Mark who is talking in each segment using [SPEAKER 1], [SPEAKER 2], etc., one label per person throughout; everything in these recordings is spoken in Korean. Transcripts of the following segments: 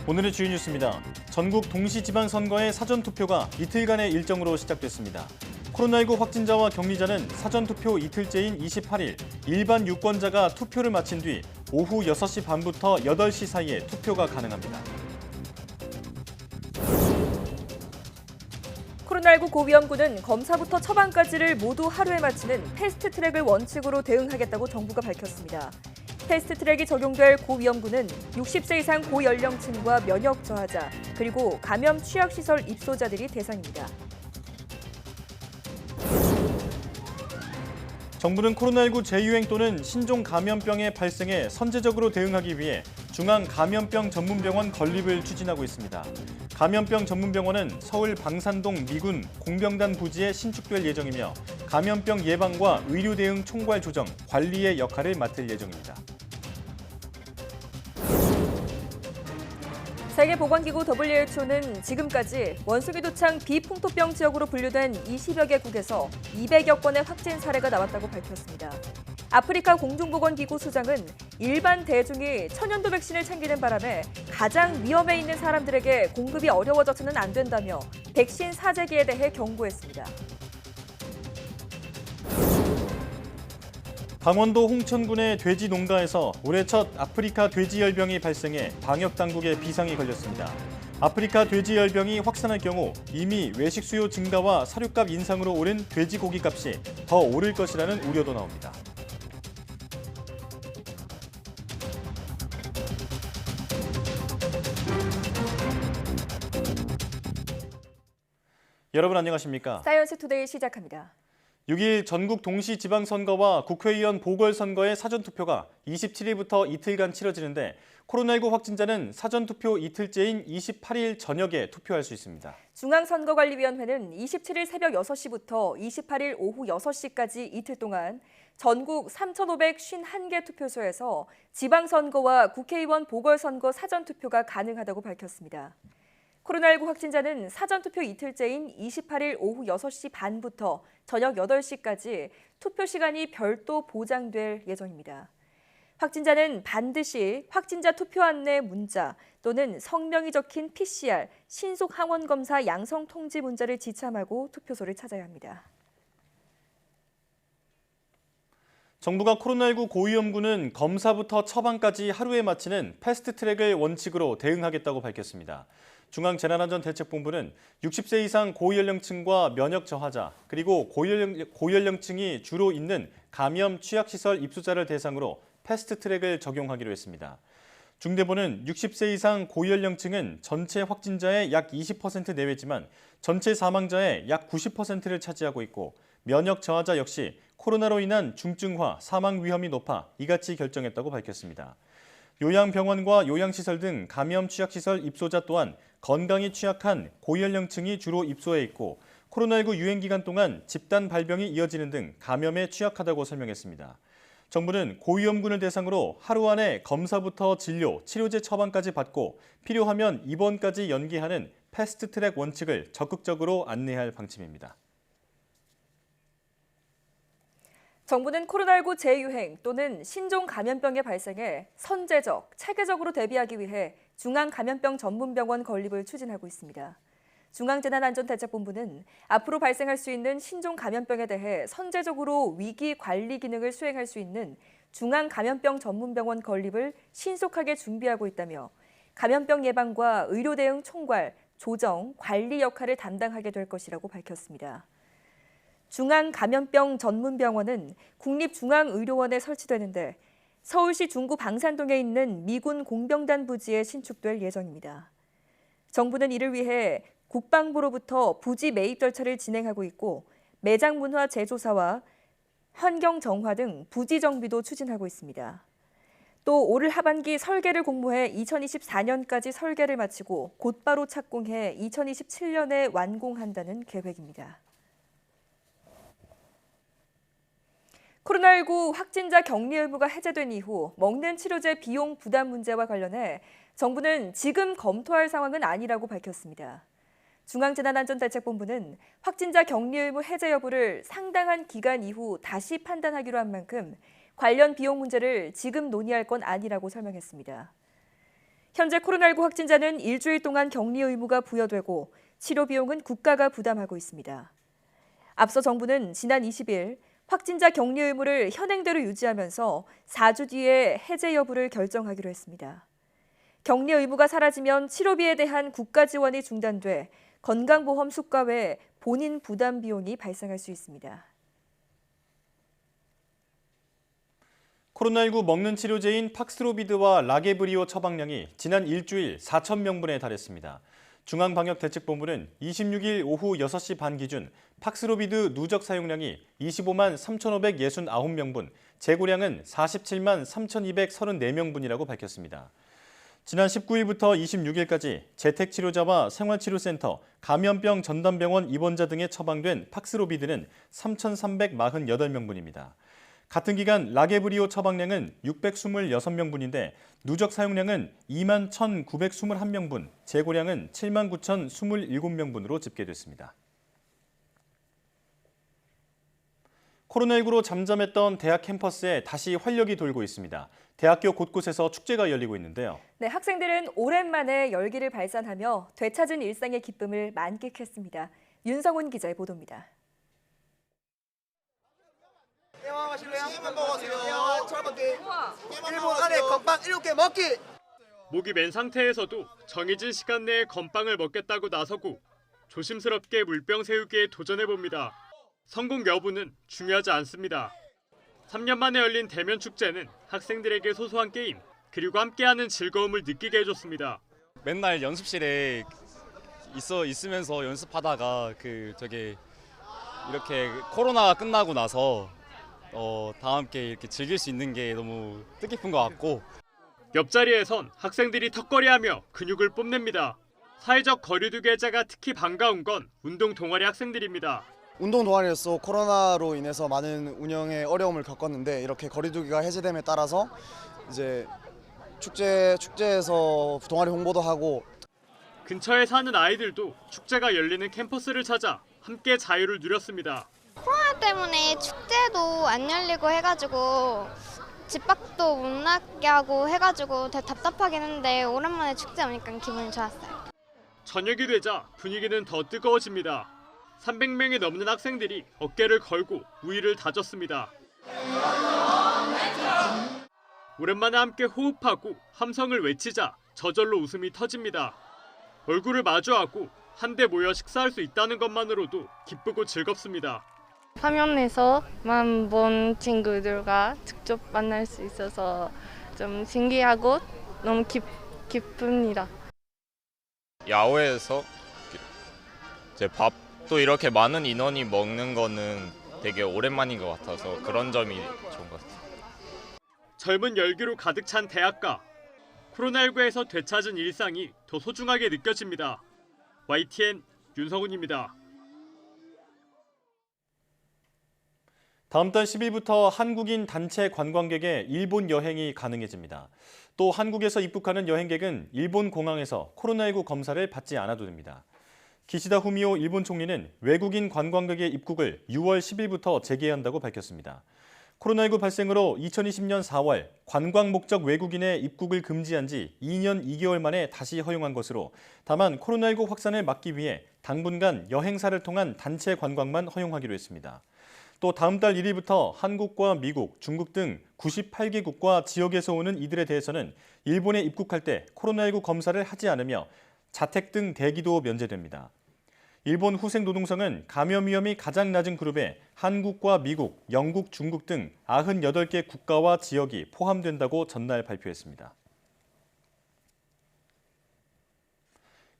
[SPEAKER 1] 오늘의 주요 뉴스입니다. 전국 동시지방선거의 사전투표가 이틀간의 일정으로 시작됐습니다. 코로나19 확진자와 격리자는 사전투표 이틀째인 28일 일반 유권자가 투표를 마친 뒤 오후 6시 반부터 8시 사이에 투표가 가능합니다.
[SPEAKER 2] 코로나19 고위험군은 검사부터 처방까지를 모두 하루에 마치는 패스트트랙을 원칙으로 대응하겠다고 정부가 밝혔습니다. 패스트트랙이 적용될 고위험군은 60세 이상 고연령층과 면역 저하자, 그리고 감염 취약시설 입소자들이 대상입니다.
[SPEAKER 1] 정부는 코로나19 재유행 또는 신종 감염병의 발생에 선제적으로 대응하기 위해 중앙감염병 전문병원 건립을 추진하고 있습니다. 감염병 전문병원은 서울 방산동 미군 공병단 부지에 신축될 예정이며 감염병 예방과 의료 대응 총괄 조정, 관리의 역할을 맡을 예정입니다.
[SPEAKER 2] 세계보건기구 WHO는 지금까지 원숭이 도창 비풍토병 지역으로 분류된 20여 개국에서 200여 건의 확진 사례가 나왔다고 밝혔습니다. 아프리카 공중보건기구 수장은 일반 대중이 천연두 백신을 챙기는 바람에 가장 위험에 있는 사람들에게 공급이 어려워져서는 안 된다며 백신 사재기에 대해 경고했습니다.
[SPEAKER 1] 강원도 홍천군의 돼지 농가에서 올해 첫 아프리카 돼지열병이 발생해 방역당국에 비상이 걸렸습니다. 아프리카 돼지열병이 확산할 경우 이미 외식 수요 증가와 사료값 인상으로 오른 돼지고기 값이 더 오를 것이라는 우려도 나옵니다. 여러분 안녕하십니까?
[SPEAKER 2] 사이언스 투데이 시작합니다.
[SPEAKER 1] 6일 전국 동시지방선거와 국회의원 보궐선거의 사전투표가 27일부터 이틀간 치러지는데 코로나19 확진자는 사전투표 이틀째인 28일 저녁에 투표할 수 있습니다.
[SPEAKER 2] 중앙선거관리위원회는 27일 새벽 6시부터 28일 오후 6시까지 이틀 동안 전국 3,551개 투표소에서 지방선거와 국회의원 보궐선거 사전투표가 가능하다고 밝혔습니다. 코로나19 확진자는 사전투표 이틀째인 28일 오후 6시 반부터 저녁 8시까지 투표 시간이 별도 보장될 예정입니다. 확진자는 반드시 확진자 투표 안내 문자 또는 성명이 적힌 PCR, 신속 항원 검사 양성 통지 문자를 지참하고 투표소를 찾아야 합니다.
[SPEAKER 1] 정부가 코로나19 고위험군은 검사부터 처방까지 하루에 마치는 패스트트랙을 원칙으로 대응하겠다고 밝혔습니다. 중앙재난안전대책본부는 60세 이상 고연령층과 면역 저하자, 그리고 고연령층이 주로 있는 감염 취약시설 입소자를 대상으로 패스트트랙을 적용하기로 했습니다. 중대본은 60세 이상 고연령층은 전체 확진자의 약 20% 내외지만 전체 사망자의 약 90%를 차지하고 있고 면역 저하자 역시 코로나로 인한 중증화, 사망 위험이 높아 이같이 결정했다고 밝혔습니다. 요양병원과 요양시설 등 감염 취약시설 입소자 또한 건강이 취약한 고연령층이 주로 입소해 있고 코로나19 유행 기간 동안 집단 발병이 이어지는 등 감염에 취약하다고 설명했습니다. 정부는 고위험군을 대상으로 하루 안에 검사부터 진료, 치료제 처방까지 받고 필요하면 입원까지 연기하는 패스트트랙 원칙을 적극적으로 안내할 방침입니다.
[SPEAKER 2] 정부는 코로나19 재유행 또는 신종 감염병의 발생에 선제적, 체계적으로 대비하기 위해 중앙감염병 전문병원 건립을 추진하고 있습니다. 중앙재난안전대책본부는 앞으로 발생할 수 있는 신종 감염병에 대해 선제적으로 위기 관리 기능을 수행할 수 있는 중앙감염병 전문병원 건립을 신속하게 준비하고 있다며 감염병 예방과 의료 대응 총괄, 조정, 관리 역할을 담당하게 될 것이라고 밝혔습니다. 중앙감염병 전문병원은 국립중앙의료원에 설치되는데 서울시 중구 방산동에 있는 미군 공병단 부지에 신축될 예정입니다. 정부는 이를 위해 국방부로부터 부지 매입 절차를 진행하고 있고 매장 문화 재조사와 환경 정화 등 부지 정비도 추진하고 있습니다. 또 올 하반기 설계를 공모해 2024년까지 설계를 마치고 곧바로 착공해 2027년에 완공한다는 계획입니다. 코로나19 확진자 격리 의무가 해제된 이후 먹는 치료제 비용 부담 문제와 관련해 정부는 지금 검토할 상황은 아니라고 밝혔습니다. 중앙재난안전대책본부는 확진자 격리 의무 해제 여부를 상당한 기간 이후 다시 판단하기로 한 만큼 관련 비용 문제를 지금 논의할 건 아니라고 설명했습니다. 현재 코로나19 확진자는 일주일 동안 격리 의무가 부여되고 치료 비용은 국가가 부담하고 있습니다. 앞서 정부는 지난 20일 확진자 격리 의무를 현행대로 유지하면서 4주 뒤에 해제 여부를 결정하기로 했습니다. 격리 의무가 사라지면 치료비에 대한 국가 지원이 중단돼 건강보험 수가 외 본인 부담 비용이 발생할 수 있습니다.
[SPEAKER 1] 코로나19 먹는 치료제인 팍스로비드와 라게브리오 처방량이 지난 일주일 4,000명분에 달했습니다. 중앙방역대책본부는 26일 오후 6시 반 기준 팍스로비드 누적 사용량이 25만 3,569명분, 재고량은 47만 3,234명분이라고 밝혔습니다. 지난 19일부터 26일까지 재택치료자와 생활치료센터, 감염병 전담병원 입원자 등에 처방된 팍스로비드는 3,348명분입니다. 같은 기간 라게브리오 처방량은 626명분인데 누적 사용량은 2만 1,921명분, 재고량은 7만 9,027명분으로 집계됐습니다. 코로나19로 잠잠했던 대학 캠퍼스에 다시 활력이 돌고 있습니다. 대학교 곳곳에서 축제가 열리고 있는데요.
[SPEAKER 2] 네, 학생들은 오랜만에 열기를 발산하며 되찾은 일상의 기쁨을 만끽했습니다. 윤성훈 기자의 보도입니다.
[SPEAKER 3] 일본 안에 건빵 7개 먹기!
[SPEAKER 4] 목이 맨 상태에서도 정해진 시간 내에 건빵을 먹겠다고 나서고 조심스럽게 물병 세우기에 도전해봅니다. 성공 여부는 중요하지 않습니다. 3년 만에 열린 대면 축제는 학생들에게 소소한 게임 그리고 함께하는 즐거움을 느끼게 해줬습니다.
[SPEAKER 5] 맨날 연습실에 있으면서 연습하다가 이렇게 코로나가 끝나고 나서 다 함께 이렇게 즐길 수 있는 게 너무 뜻깊은 것 같고,
[SPEAKER 4] 옆자리에선 학생들이 턱걸이하며 근육을 뽐냅니다. 사회적 거리두기 해제가 특히 반가운 건 운동 동아리 학생들입니다.
[SPEAKER 6] 운동 동아리로서 코로나로 인해서 많은 운영에 어려움을 겪었는데 이렇게 거리두기가 해제됨에 따라서 이제 축제에서 동아리 홍보도 하고,
[SPEAKER 4] 근처에 사는 아이들도 축제가 열리는 캠퍼스를 찾아 함께 자유를 누렸습니다.
[SPEAKER 7] 코로나 때문에 축제도 안 열리고 해가지고 집 밖도 못 나게 하고 해가지고 되게 답답하긴 했는데 오랜만에 축제 오니까 기분이 좋았어요.
[SPEAKER 4] 저녁이 되자 분위기는 더 뜨거워집니다. 300명이 넘는 학생들이 어깨를 걸고 우위를 다졌습니다. 오랜만에 함께 호흡하고 함성을 외치자 저절로 웃음이 터집니다. 얼굴을 마주하고 한데 모여 식사할 수 있다는 것만으로도 기쁘고 즐겁습니다.
[SPEAKER 8] 화면에서만 본 친구들과 직접 만날 수 있어서 좀 신기하고 너무 기쁩니다.
[SPEAKER 9] 야외에서 이제 밥도 이렇게 많은 인원이 먹는 거는 되게 오랜만인 것 같아서 그런 점이 좋은 것 같아요.
[SPEAKER 4] 젊은 열기로 가득 찬 대학가. 코로나19에서 되찾은 일상이 더 소중하게 느껴집니다. YTN 윤성훈입니다.
[SPEAKER 1] 다음 달 10일부터 한국인 단체 관광객의 일본 여행이 가능해집니다. 또 한국에서 입국하는 여행객은 일본 공항에서 코로나19 검사를 받지 않아도 됩니다. 기시다 후미오 일본 총리는 외국인 관광객의 입국을 6월 10일부터 재개한다고 밝혔습니다. 코로나19 발생으로 2020년 4월 관광 목적 외국인의 입국을 금지한 지 2년 2개월 만에 다시 허용한 것으로, 다만 코로나19 확산을 막기 위해 당분간 여행사를 통한 단체 관광만 허용하기로 했습니다. 또 다음 달 1일부터 한국과 미국, 중국 등 98개국과 지역에서 오는 이들에 대해서는 일본에 입국할 때 코로나19 검사를 하지 않으며 자택 등 대기도 면제됩니다. 일본 후생노동성은 감염 위험이 가장 낮은 그룹에 한국과 미국, 영국, 중국 등 98개 국가와 지역이 포함된다고 전날 발표했습니다.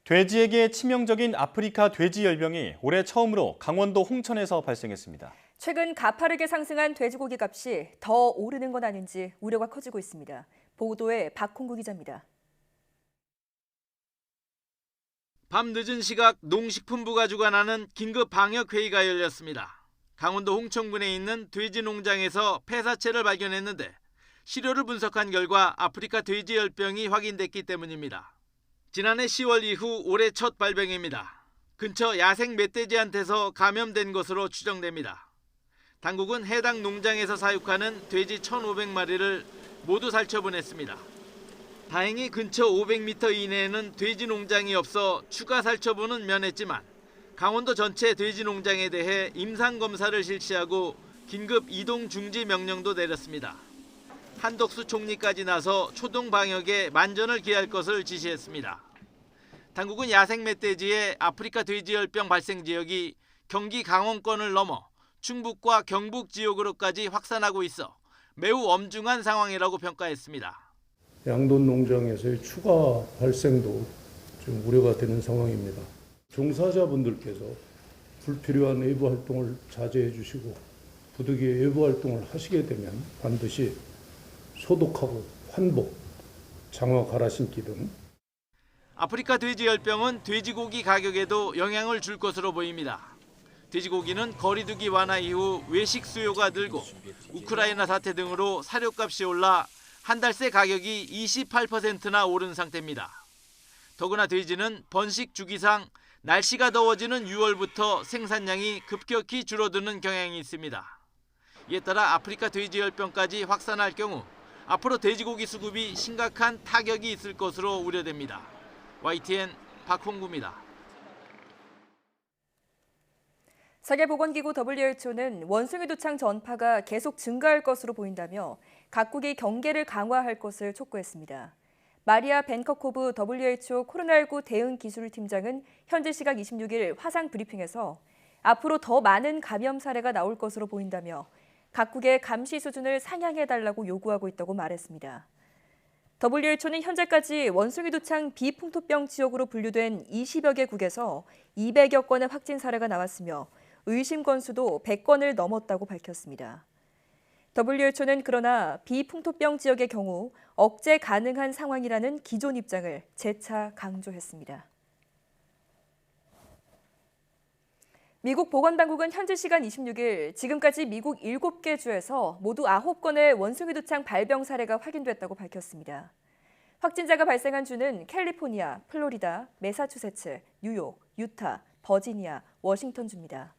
[SPEAKER 1] 돼지에게 치명적인 아프리카 돼지열병이 올해 처음으로 강원도 홍천에서 발생했습니다.
[SPEAKER 2] 최근 가파르게 상승한 돼지고기 값이 더 오르는 건 아닌지 우려가 커지고 있습니다. 보도에 박홍구 기자입니다.
[SPEAKER 10] 밤늦은 시각 농식품부가 주관하는 긴급 방역회의가 열렸습니다. 강원도 홍천군에 있는 돼지 농장에서 폐사체를 발견했는데 시료를 분석한 결과 아프리카 돼지열병이 확인됐기 때문입니다. 지난해 10월 이후 올해 첫 발병입니다. 근처 야생 멧돼지한테서 감염된 것으로 추정됩니다. 당국은 해당 농장에서 사육하는 돼지 1,500마리를 모두 살처분했습니다. 다행히 근처 500m 이내에는 돼지 농장이 없어 추가 살처분은 면했지만 강원도 전체 돼지 농장에 대해 임상 검사를 실시하고 긴급 이동 중지 명령도 내렸습니다. 한덕수 총리까지 나서 초동 방역에 만전을 기할 것을 지시했습니다. 당국은 야생 멧돼지의 아프리카 돼지열병 발생 지역이 경기 강원권을 넘어 충북과 경북 지역으로까지 확산하고 있어 매우 엄중한 상황이라고 평가했습니다.
[SPEAKER 11] 양돈 농장에서의 추가 발생도 좀 우려가 되는 상황입니다. 종사자분들께서 불필요한 외부 활동을 자제해 주시고 부득이 외부 활동을 하시게 되면 반드시 소독하고 환복, 장화 갈아신기 등
[SPEAKER 10] 아프리카 돼지열병은 돼지고기 가격에도 영향을 줄 것으로 보입니다. 돼지고기는 거리두기 완화 이후 외식 수요가 늘고 우크라이나 사태 등으로 사료값이 올라 한 달 새 가격이 28%나 오른 상태입니다. 더구나 돼지는 번식 주기상 날씨가 더워지는 6월부터 생산량이 급격히 줄어드는 경향이 있습니다. 이에 따라 아프리카 돼지열병까지 확산할 경우 앞으로 돼지고기 수급이 심각한 타격이 있을 것으로 우려됩니다. YTN 박홍구입니다.
[SPEAKER 2] 세계보건기구 WHO는 원숭이 두창 전파가 계속 증가할 것으로 보인다며 각국이 경계를 강화할 것을 촉구했습니다. 마리아 벤커코브 WHO 코로나19 대응 기술팀장은 현지 시각 26일 화상 브리핑에서 앞으로 더 많은 감염 사례가 나올 것으로 보인다며 각국의 감시 수준을 상향해달라고 요구하고 있다고 말했습니다. WHO는 현재까지 원숭이 두창 비풍토병 지역으로 분류된 20여 개국에서 200여 건의 확진 사례가 나왔으며 의심 건수도 100건을 넘었다고 밝혔습니다. WHO는 그러나 비풍토병 지역의 경우 억제 가능한 상황이라는 기존 입장을 재차 강조했습니다. 미국 보건당국은 현지 시간 26일 지금까지 미국 7개 주에서 모두 9건의 원숭이 두창 발병 사례가 확인됐다고 밝혔습니다. 확진자가 발생한 주는 캘리포니아, 플로리다, 매사추세츠, 뉴욕, 유타, 버지니아, 워싱턴주입니다.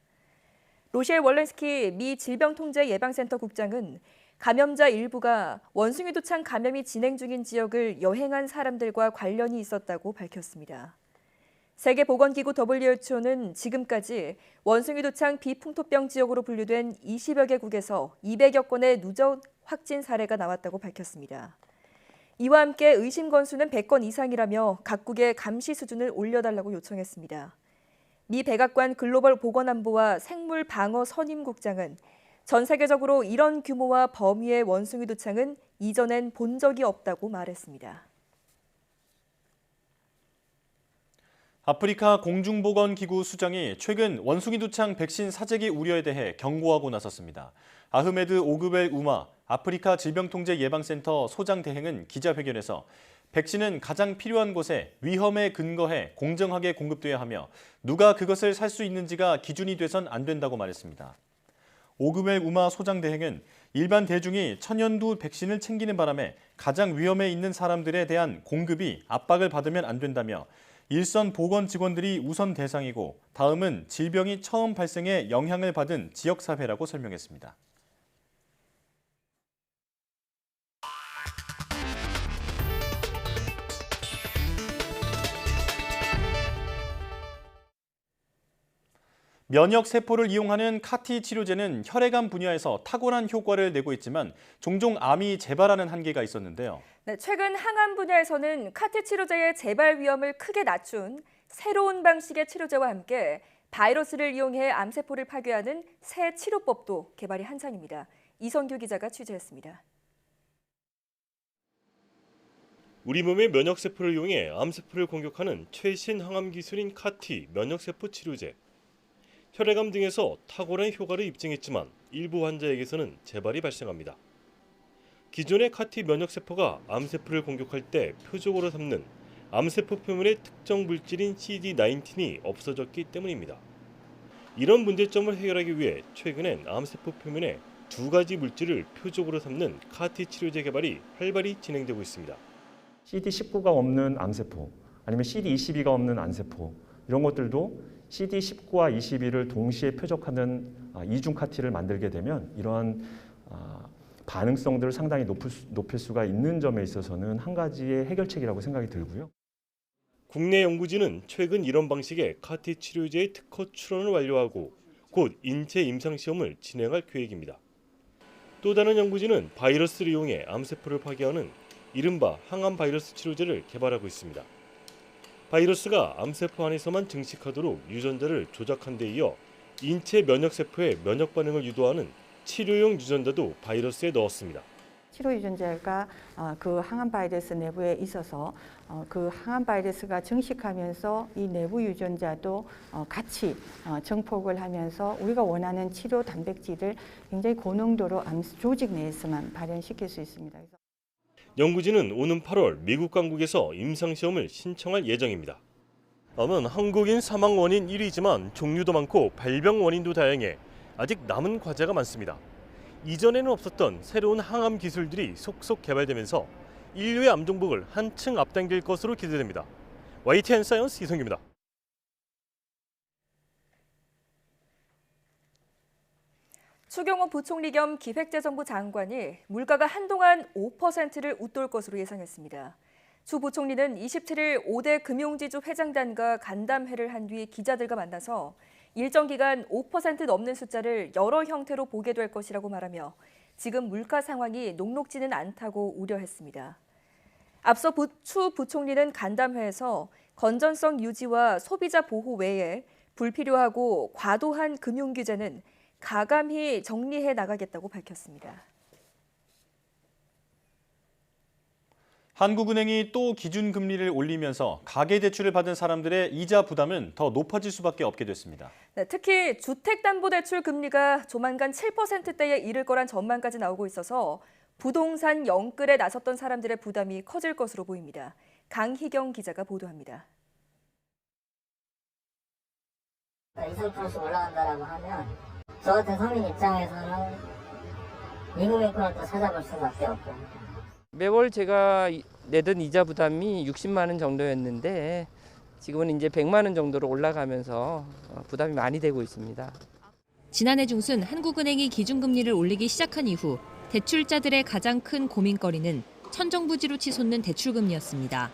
[SPEAKER 2] 로셸 월렌스키 미 질병통제예방센터 국장은 감염자 일부가 원숭이 두창 감염이 진행 중인 지역을 여행한 사람들과 관련이 있었다고 밝혔습니다. 세계보건기구 WHO는 지금까지 원숭이 두창 비풍토병 지역으로 분류된 20여 개국에서 200여 건의 누적 확진 사례가 나왔다고 밝혔습니다. 이와 함께 의심 건수는 100건 이상이라며 각국의 감시 수준을 올려달라고 요청했습니다. 미 백악관 글로벌 보건안보와 생물방어 선임국장은 전 세계적으로 이런 규모와 범위의 원숭이 두창은 이전엔 본 적이 없다고 말했습니다.
[SPEAKER 1] 아프리카 공중보건기구 수장이 최근 원숭이 두창 백신 사재기 우려에 대해 경고하고 나섰습니다. 아흐메드 오그벨 우마 아프리카 질병통제예방센터 소장 대행은 기자회견에서 백신은 가장 필요한 곳에 위험에 근거해 공정하게 공급돼야 하며 누가 그것을 살 수 있는지가 기준이 돼선 안 된다고 말했습니다. 오그벨 우마 소장 대행은 일반 대중이 천연두 백신을 챙기는 바람에 가장 위험에 있는 사람들에 대한 공급이 압박을 받으면 안 된다며 일선 보건 직원들이 우선 대상이고 다음은 질병이 처음 발생해 영향을 받은 지역사회라고 설명했습니다. 면역세포를 이용하는 CAR-T 치료제는 혈액암 분야에서 탁월한 효과를 내고 있지만 종종 암이 재발하는 한계가 있었는데요.
[SPEAKER 2] 네, 최근 항암 분야에서는 CAR-T 치료제의 재발 위험을 크게 낮춘 새로운 방식의 치료제와 함께 바이러스를 이용해 암세포를 파괴하는 새 치료법도 개발이 한창입니다. 이성규 기자가 취재했습니다.
[SPEAKER 12] 우리 몸의 면역세포를 이용해 암세포를 공격하는 최신 항암 기술인 CAR-T 면역세포 치료제. 혈액암 등에서 탁월한 효과를 입증했지만 일부 환자에게서는 재발이 발생합니다. 기존의 CAR-T 면역세포가 암세포를 공격할 때 표적으로 삼는 암세포 표면의 특정 물질인 CD19이 없어졌기 때문입니다. 이런 문제점을 해결하기 위해 최근엔 암세포 표면에 두 가지 물질을 표적으로 삼는 CAR-T 치료제 개발이 활발히 진행되고 있습니다.
[SPEAKER 13] CD19가 없는 암세포, 아니면 CD22가 없는 암세포 이런 것들도 CD19와 22를 동시에 표적하는 이중 CAR-T를 만들게 되면 이러한 가능성들을 상당히 높일 수가 있는 점에 있어서는 한 가지의 해결책이라고 생각이 들고요.
[SPEAKER 12] 국내 연구진은 최근 이런 방식의 CAR-T 치료제의 특허 출원을 완료하고 곧 인체 임상시험을 진행할 계획입니다. 또 다른 연구진은 바이러스를 이용해 암세포를 파괴하는 이른바 항암 바이러스 치료제를 개발하고 있습니다. 바이러스가 암세포 안에서만 증식하도록 유전자를 조작한 데 이어 인체 면역세포의 면역 반응을 유도하는 치료용 유전자도 바이러스에 넣었습니다.
[SPEAKER 14] 치료 유전자가 그 항암 바이러스 내부에 있어서 그 항암 바이러스가 증식하면서 이 내부 유전자도 같이 증폭을 하면서 우리가 원하는 치료 단백질을 굉장히 고농도로 암 조직 내에서만 발현시킬 수 있습니다.
[SPEAKER 12] 연구진은 오는 8월 미국 강국에서 임상시험을 신청할 예정입니다. 암은 한국인 사망 원인 1위지만 종류도 많고 발병 원인도 다양해 아직 남은 과제가 많습니다. 이전에는 없었던 새로운 항암 기술들이 속속 개발되면서 인류의 암 정복을 한층 앞당길 것으로 기대됩니다. YTN 사이언스 이성규입니다.
[SPEAKER 2] 추경호 부총리 겸 기획재정부 장관이 물가가 한동안 5%를 웃돌 것으로 예상했습니다. 추 부총리는 27일 5대 금융지주 회장단과 간담회를 한 뒤 기자들과 만나서 일정 기간 5% 넘는 숫자를 여러 형태로 보게 될 것이라고 말하며 지금 물가 상황이 녹록지는 않다고 우려했습니다. 앞서 추 부총리는 간담회에서 건전성 유지와 소비자 보호 외에 불필요하고 과도한 금융 규제는 가감히 정리해 나가겠다고 밝혔습니다.
[SPEAKER 1] 한국은행이 또 기준금리를 올리면서 가계대출을 받은 사람들의 이자 부담은 더 높아질 수밖에 없게 됐습니다.
[SPEAKER 2] 네, 특히 주택담보대출 금리가 조만간 7%대에 이를 거란 전망까지 나오고 있어서 부동산 영끌에 나섰던 사람들의 부담이 커질 것으로 보입니다. 강희경 기자가 보도합니다.
[SPEAKER 15] 20%씩 올라간다라고 하면 저 같은 서민 입장에서는 임금 인권을 또 찾아볼 수밖에 없고
[SPEAKER 16] 매월 제가 내던 이자 부담이 60만 원 정도였는데 지금은 이제 100만 원 정도로 올라가면서 부담이 많이 되고 있습니다.
[SPEAKER 17] 지난해 중순 한국은행이 기준금리를 올리기 시작한 이후 대출자들의 가장 큰 고민거리는 천정부지로 치솟는 대출금리였습니다.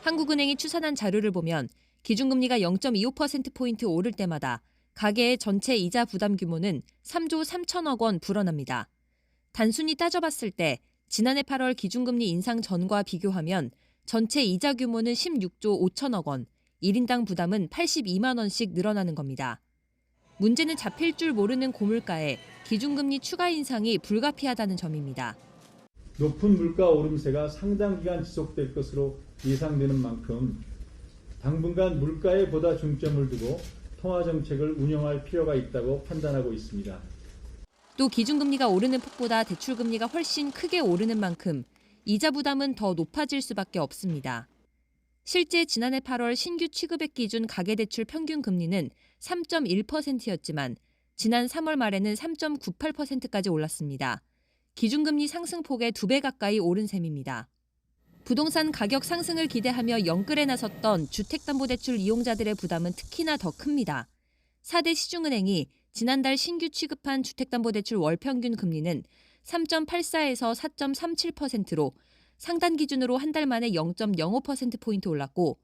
[SPEAKER 17] 한국은행이 추산한 자료를 보면 기준금리가 0.25%포인트 오를 때마다 가계의 전체 이자 부담 규모는 3조 3천억 원 불어납니다. 단순히 따져봤을 때 지난해 8월 기준금리 인상 전과 비교하면 전체 이자 규모는 16조 5천억 원, 1인당 부담은 82만 원씩 늘어나는 겁니다. 문제는 잡힐 줄 모르는 고물가에 기준금리 추가 인상이 불가피하다는 점입니다.
[SPEAKER 18] 높은 물가 오름세가 상당 기간 지속될 것으로 예상되는 만큼 당분간 물가에 보다 중점을 두고 통화정책을 운영할 필요가 있다고 판단하고 있습니다.
[SPEAKER 17] 또 기준금리가 오르는 폭보다 대출금리가 훨씬 크게 오르는 만큼 이자 부담은 더 높아질 수밖에 없습니다. 실제 지난해 8월 신규 취급액 기준 가계대출 평균 금리는 3.1%였지만 지난 3월 말에는 3.98%까지 올랐습니다. 기준금리 상승폭의 2배 가까이 오른 셈입니다. 부동산 가격 상승을 기대하며 영끌에 나섰던 주택담보대출 이용자들의 부담은 특히나 더 큽니다. 4대 시중은행이 지난달 신규 취급한 주택담보대출 월평균 금리는 3.84에서 4.37%로 상단 기준으로 한 달 만에 0.05%포인트 올랐고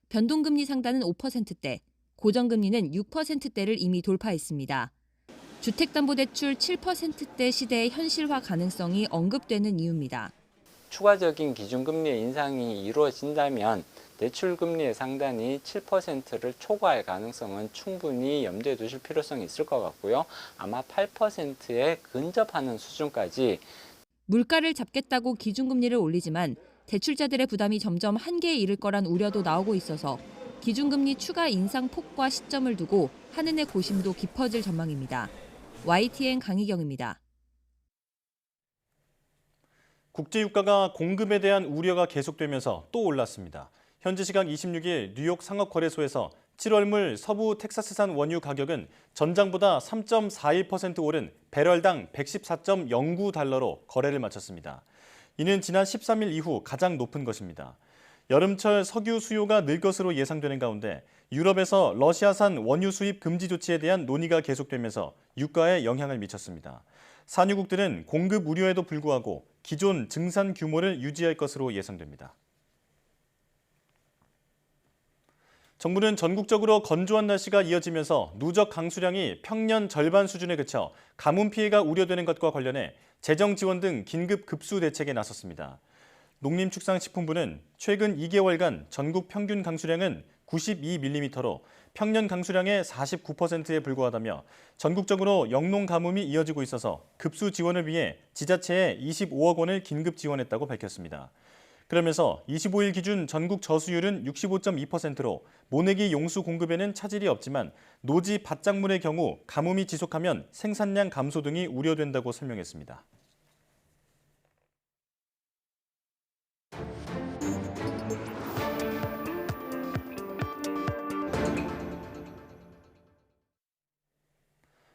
[SPEAKER 17] 변동금리 상단은 5%대, 고정금리는 6%대를 이미 돌파했습니다. 주택담보대출 7%대 시대의 현실화 가능성이 언급되는 이유입니다.
[SPEAKER 19] 추가적인 기준금리 인상이 이루어진다면 대출금리의 상단이 7%를 초과할 가능성은 충분히 염두에 두실 필요성이 있을 것 같고요. 아마 8%에 근접하는 수준까지.
[SPEAKER 17] 물가를 잡겠다고 기준금리를 올리지만 대출자들의 부담이 점점 한계에 이를 거란 우려도 나오고 있어서 기준금리 추가 인상 폭과 시점을 두고 한은의 고심도 깊어질 전망입니다. YTN 강희경입니다.
[SPEAKER 1] 국제유가가 공급에 대한 우려가 계속되면서 또 올랐습니다. 현지 시각 26일 뉴욕 상업거래소에서 7월물 서부 텍사스산 원유 가격은 전장보다 3.41% 오른 배럴당 114.09달러로 거래를 마쳤습니다. 이는 지난 13일 이후 가장 높은 것입니다. 여름철 석유 수요가 늘 것으로 예상되는 가운데 유럽에서 러시아산 원유 수입 금지 조치에 대한 논의가 계속되면서 유가에 영향을 미쳤습니다. 산유국들은 공급 우려에도 불구하고 기존 증산 규모를 유지할 것으로 예상됩니다. 정부는 전국적으로 건조한 날씨가 이어지면서 누적 강수량이 평년 절반 수준에 그쳐 가뭄 피해가 우려되는 것과 관련해 재정 지원 등 긴급 급수 대책에 나섰습니다. 농림축산식품부는 최근 2개월간 전국 평균 강수량은 92mm로 평년 강수량의 49%에 불과하다며 전국적으로 영농 가뭄이 이어지고 있어서 급수 지원을 위해 지자체에 25억 원을 긴급 지원했다고 밝혔습니다. 그러면서 25일 기준 전국 저수율은 65.2%로 모내기 용수 공급에는 차질이 없지만 노지 밭작물의 경우 가뭄이 지속하면 생산량 감소 등이 우려된다고 설명했습니다.